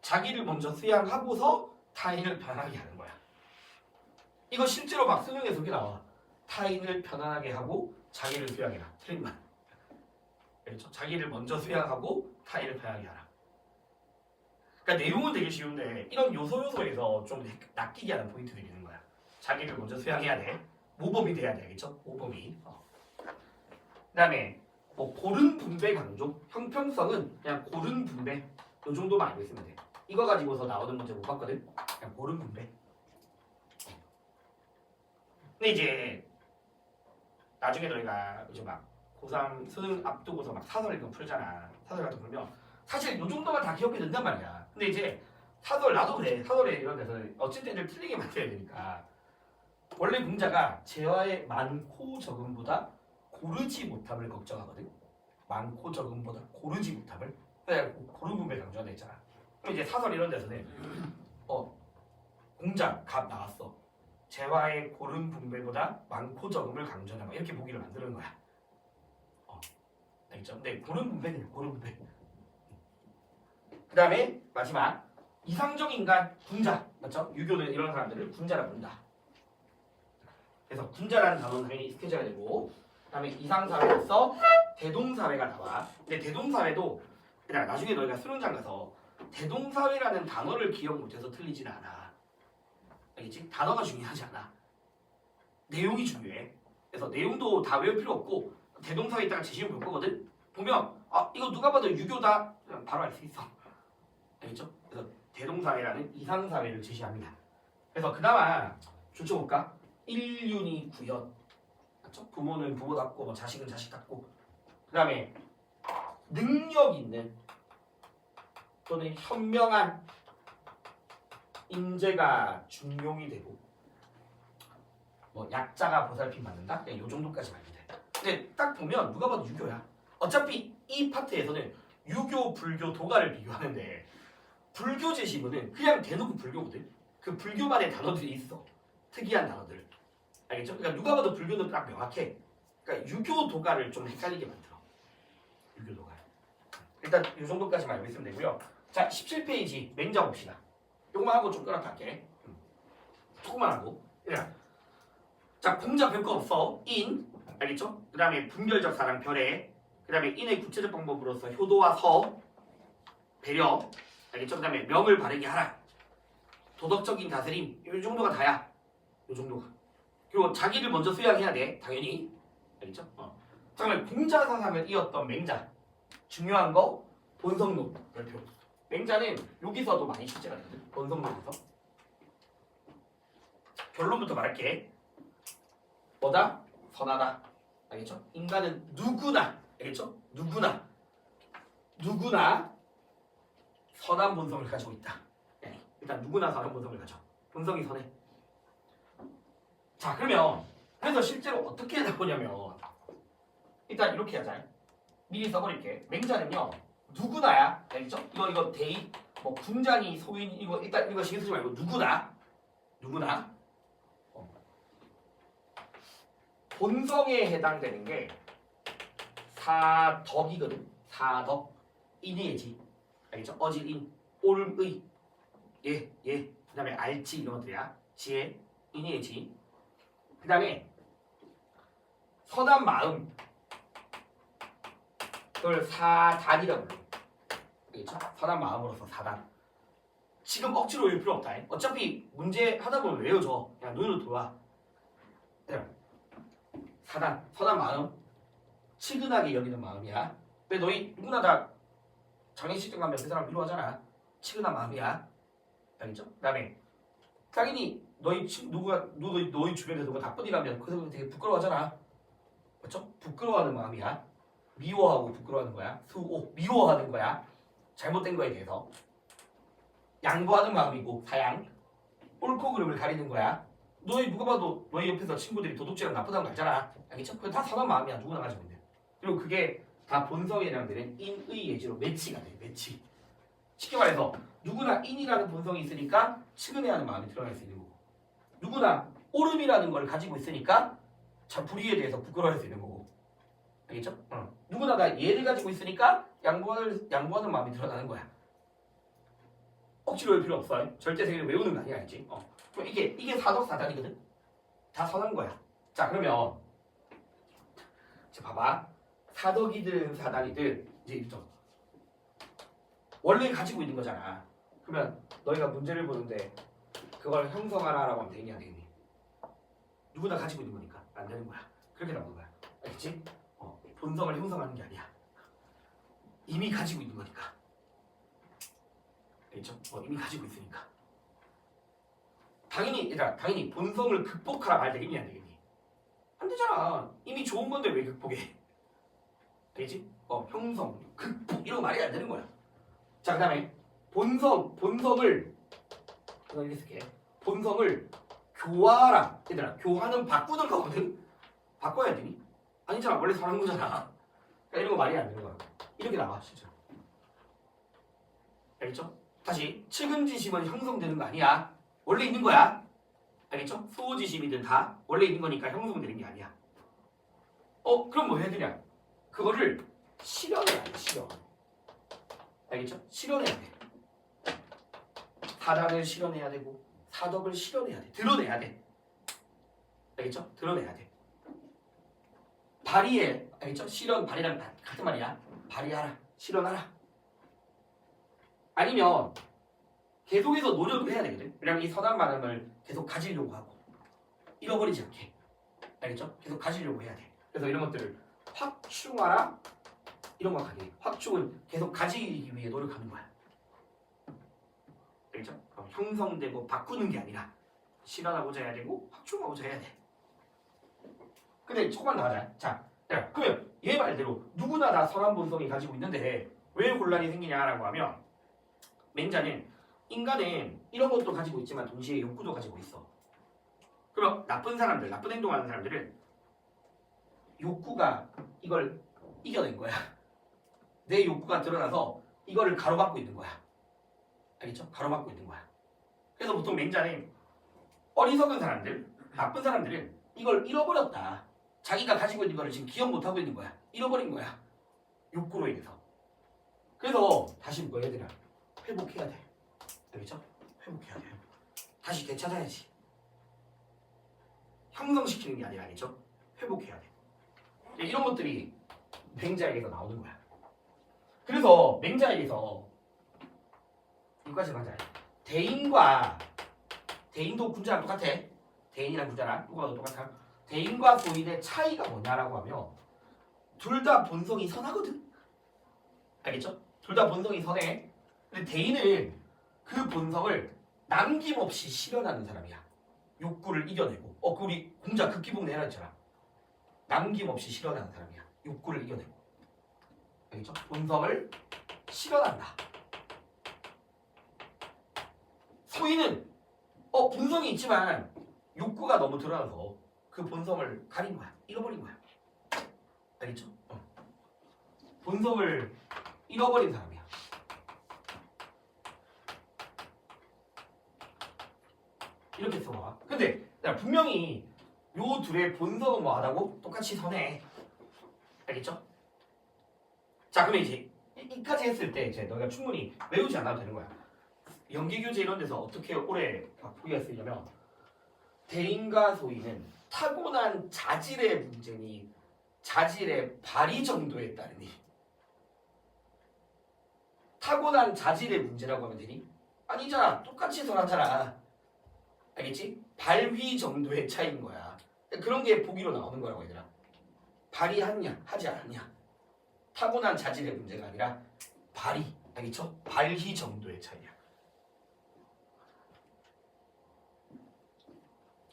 자기를 먼저 수양하고서 타인을 편안하게 하는 거야. 이거 실제로 막 수능에서 그게 나와. 타인을 편안하게 하고 자기를 수양해라. 틀린 말. 그렇죠? 자기를 먼저 수양하고 타인을 편안하게 하라. 그러니까 내용은 되게 쉬운데 이런 요소에서 좀 낚이게 하는 포인트들이 있는 거야. 자기를 먼저 수양해야 돼. 모범이 돼야 돼. 알겠죠? 모범이. 그다음에 뭐 고른 분배 강조. 형평성은 그냥 고른 분배. 이 정도만 알고 있으면 돼. 이거 가지고서 나오는 문제 못 봤거든. 그냥 고른 분배. 근데 이제 나중에 너희가 이제 막 고3 수능 앞두고서 막 사설 이거 풀잖아. 사설 같은 거 풀면 사실 이 정도만 다 기억해 낸단 말이야. 근데 이제 사설 나도 그래. 사설에 이런 데서 어쨌든 애들 틀리게 만들어야 되니까 원래 문자가 재화의 많고 적음보다 고르지 못함을 걱정하거든. 많고 적음보다 고르지 못함을. 그냥 고른 분배 강조하다 했잖아. 그럼 이제 사설 이런 데서는 공작 값 나왔어. 재화의 고른 분배보다 많고 적음을 강조하다 이렇게 보기를 만드는 거야. 알겠죠? 근데 고른 분배는 고른 분배. 그 다음에 마지막 이상적 인간 군자. 맞죠? 유교는 이런 사람들을 군자라 부른다. 그래서 군자라는 단어는 당연히 익숙해져야 되고 그 다음에 이상사회에서 대동사회가 나와. 근데 대동사회도 그냥 나중에 너희가 수능장 가서 대동사회라는 단어를 기억 못해서 틀리지는 않아. 알겠지? 단어가 중요하지 않아. 내용이 중요해. 그래서 내용도 다 외울 필요 없고 대동사회 있다가 제시문 볼 거거든? 보면 이거 누가 봐도 유교다 그냥 바로 알 수 있어. 알겠죠? 그래서 대동사회라는 이상사회를 제시합니다. 그래서 그나마 줄쳐볼까? 일윤이 구현. 맞죠? 부모는 부모답고 뭐 자식은 자식답고 그 다음에 능력 있는 또는 현명한 인재가 중용이 되고 뭐 약자가 보살핌 받는다? 그냥 요 정도까지만 해도 돼. 근데 딱 보면 누가 봐도 유교야. 어차피 이 파트에서는 유교, 불교, 도가를 비교하는데 불교 제시문은 그냥 대놓고 불교거든. 그 불교만의 단어들이 있어. 특이한 단어들. 알겠죠? 그러니까 누가 봐도 불교는 딱 명확해. 그러니까 유교, 도가를 좀 헷갈리게 만들어. 유교, 도가. 일단 이 정도까지만 알고 있으면 되고요. 자, 17페이지 맹자 봅시다. 요거만 하고 좀 끌어갈게. 조금만 하고. 그냥. 자, 공자 별거 없어. 인. 알겠죠? 그 다음에 분별적 사랑 별에. 그 다음에 인의 구체적 방법으로서 효도와 서. 배려, 알겠죠? 그 다음에 명을 바르게 하라. 도덕적인 다스림, 이 정도가 다야. 이 정도가. 그리고 자기를 먼저 수양해야 돼, 당연히. 알겠죠? 잠깐만, 공자사상을 이었던 맹자. 중요한 거, 본성론. 별 필요 없어. 맹자는 여기서도 많이 출제가 되거든. 본성론에서. 결론부터 말할게. 뭐다? 선하다. 알겠죠? 인간은 누구나, 알겠죠? 누구나 선한 본성을 가지고 있다. 일단 누구나 선한 본성을 가져. 본성이 선해. 자, 그러면 그래서 실제로 어떻게 나오냐면 일단 이렇게 하자. 미리 써버릴게. 맹자는요 누구나야. 알겠죠? 이거 대입 뭐 군장이 소인 이거 일단 이거 신경 쓰지 말고 누구나 본성에 해당되는 게 사덕이거든. 사덕. 인의지. 알겠죠? 어질인, 옳의, 예, 그 다음에 알지 이런 것들이야. 지혜, 인의지. 그 다음에 선한 마음. 그걸 사단이라고 불러. 알겠죠? 선한 마음으로서 사단. 지금 억지로 외울 필요 없다. 어차피 문제 하다 보면 외워져. 그냥 눈으로 들어와. 사단, 선한 마음. 치근하게 여기는 마음이야. 왜 너희 누구나 다 장례식장 가면 그 사람 위로하잖아. 치근한 마음이야. 알겠죠? 그 다음에 당연히 너희 주변에 누가 나쁜이라면 그 사람 되게 부끄러워하잖아. 그렇죠? 부끄러워하는 마음이야. 미워하고 부끄러워하는 거야. 수오, 미워하는 거야. 잘못된 거에 대해서. 양보하는 마음이고 사양. 옳고 그름을 가리는 거야. 너희 누가 봐도 너희 옆에서 친구들이 도둑질하면 나쁘다는 거 알잖아. 알겠죠? 그게 다 선한 마음이야. 누구나 가지고 있는. 그리고 그게 다 본성에 해당되는 인의 예지로 매치가 돼. 매치. 쉽게 말해서 누구나 인이라는 본성이 있으니까 측은해하는 마음이 드러날 수 있는 거고, 누구나 옳음이라는 걸 가지고 있으니까 참 불의에 대해서 부끄러워할 수 있는 거고. 알겠죠? 누구나 다 예를 가지고 있으니까 양보하는 마음이 드러나는 거야. 억지로 할 필요 없어. 절대 세계를 외우는 거 아니야, 알지? 이게 사덕사단이거든. 다 선한 거야. 자, 그러면 자, 봐봐. 사덕이든 사단이든 이제 원래 가지고 있는 거잖아. 그러면 너희가 문제를 보는데 그걸 형성하라라고 하면 되겠니 안 되겠니? 누구나 가지고 있는 거니까 안 되는 거야. 그렇게 나오는 거야. 알겠지? 본성을 형성하는 게 아니야. 이미 가지고 있는 거니까. 알겠죠? 이미 가지고 있으니까. 당연히 본성을 극복하라 말 되겠니 안 되겠니? 안 되잖아. 이미 좋은 건데 왜 극복해? 알겠지? 형성, 극복 이런 거 말이 안 되는 거야. 자, 그 다음에 본성을 이렇게 쓸게. 본성을 교화하라. 얘들아, 교화는 바꾸는 거거든. 바꿔야 되니? 아니잖아. 원래 사는 거잖아. 그러니까 이런 거 말이 안 되는 거야. 이렇게 나와 진짜. 알겠죠? 다시 측은지심은 형성되는 거 아니야. 원래 있는 거야. 알겠죠? 수호지심이든 다 원래 있는 거니까 형성되는 게 아니야. 그럼 뭐 해야 되냐? 그거를 실현해야 돼. 실현. 알겠죠? 실현해야 돼. 사단을 실현해야 되고 사덕을 실현해야 돼. 드러내야 돼. 알겠죠? 드러내야 돼. 발휘해. 알겠죠? 실현, 발휘랑 같은 말이야. 발휘하라. 실현하라. 아니면 계속해서 노력을 해야 되거든. 왜냐면 이 선한 마음을 계속 가지려고 하고 잃어버리지 않게. 알겠죠? 계속 가지려고 해야 돼. 그래서 이런 것들을 확충하라. 이런 거 가게. 확충은 계속 가지기 위해 노력하는 거야. 알겠죠? 형성되고 바꾸는 게 아니라 실현하고자 해야 되고 확충하고자 해야 돼. 근데 조금만 더 하자. 자, 그러면 얘 말대로 누구나 다 선한 본성이 가지고 있는데 왜 혼란이 생기냐라고 하면 맹자는 인간은 이런 것도 가지고 있지만 동시에 욕구도 가지고 있어. 그럼 나쁜 사람들, 나쁜 행동하는 사람들은 욕구가 이걸 이겨낸 거야. 내 욕구가 드러나서 이거를 가로막고 있는 거야. 알겠죠? 가로막고 있는 거야. 그래서 보통 맹자는 어리석은 사람들, 나쁜 사람들은 이걸 잃어버렸다. 자기가 가지고 있는 거를 지금 기억 못하고 있는 거야. 잃어버린 거야. 욕구로 인해서. 그래서 다시 뭐 해야 되나? 회복해야 돼. 알겠죠? 회복해야 돼. 다시 되찾아야지. 형성시키는 게 아니라, 알겠죠? 회복해야 돼. 이런 것들이 맹자에게서 나오는 거야. 그래서 맹자에게서 여기까지 맞아요. 대인도 군자랑 똑같아. 대인이랑 군자랑 요거도 똑같아. 대인과 소인의 차이가 뭐냐라고 하면 둘 다 본성이 선하거든. 알겠죠? 둘 다 본성이 선해. 근데 대인은 그 본성을 남김없이 실현하는 사람이야. 욕구를 이겨내고. 그 우리 공자 극기복내 해라 했잖아. 남김없이 실현하는 사람이야. 욕구를 이겨내고. 알겠죠? 본성을 실현한다. 소인은 본성이 있지만 욕구가 너무 드러나서 그 본성을 가린 거야. 잃어버린 거야. 알겠죠? 본성을 잃어버린 사람이야. 이렇게 써봐. 근데 분명히 요 둘의 본성은 뭐하다고? 똑같이 선해. 알겠죠? 자, 그러면 이제 이까지 했을 때 이제 너희가 충분히 외우지 않아도 되는 거야. 연기교재 이런 데서 어떻게 오래 보기가 쓰냐면 대인과 소인은 타고난 자질의 문제니 자질의 발휘 정도에 따르니. 타고난 자질의 문제라고 하면 되니? 아니잖아. 똑같이 선하잖아. 알겠지? 발휘 정도의 차이인 거야. 그런 게 보기로 나오는 거라고 얘들아. 발휘하냐 하지 않았냐. 타고난 자질의 문제가 아니라 발휘. 알겠죠? 발휘 정도의 차이야.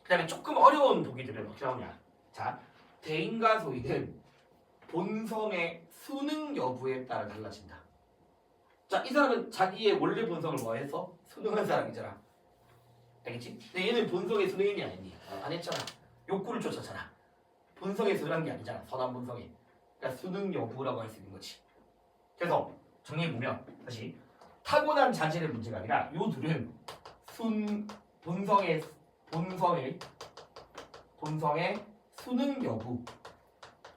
그 다음에 조금 어려운 보기들은 어떻게 나오냐. 자, 대인과 소인은 본성의 수능 여부에 따라 달라진다. 자, 이 사람은 자기의 원래 본성을 뭐 해서? 수능한 사람이잖아. 알겠지? 근데 얘는 본성의 수능이니 아니니? 안 했잖아. 욕구를 쫓았잖아. 본성의 수능한 게 아니잖아. 선한 본성이. 그러니까 수능 여부라고 할 수 있는 거지. 그래서 정리해보면 다시 타고난 자질의 문제가 아니라 요 둘은 본성의 수능 여부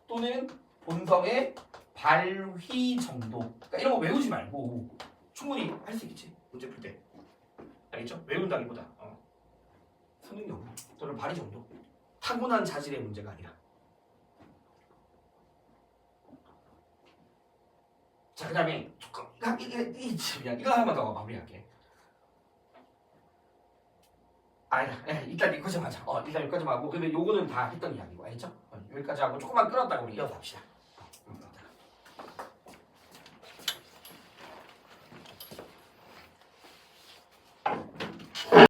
또는 본성의 발휘 정도. 그러니까 이런 거 외우지 말고 충분히 할 수 있겠지. 문제 풀 때. 알겠죠? 외운다기보다 수능 여부 또는 발휘 정도. 타고난 자질의 문제가 아니라. 자, 그 다음에 조금 이거 하나만 더 마무리할게. 일단 여기까지 하자. 일단 여기까지 하고 그러면 요거는 다 했던 이야기고 알겠죠? 여기까지 하고 조금만 끌었다가 우리 이어서 합시다.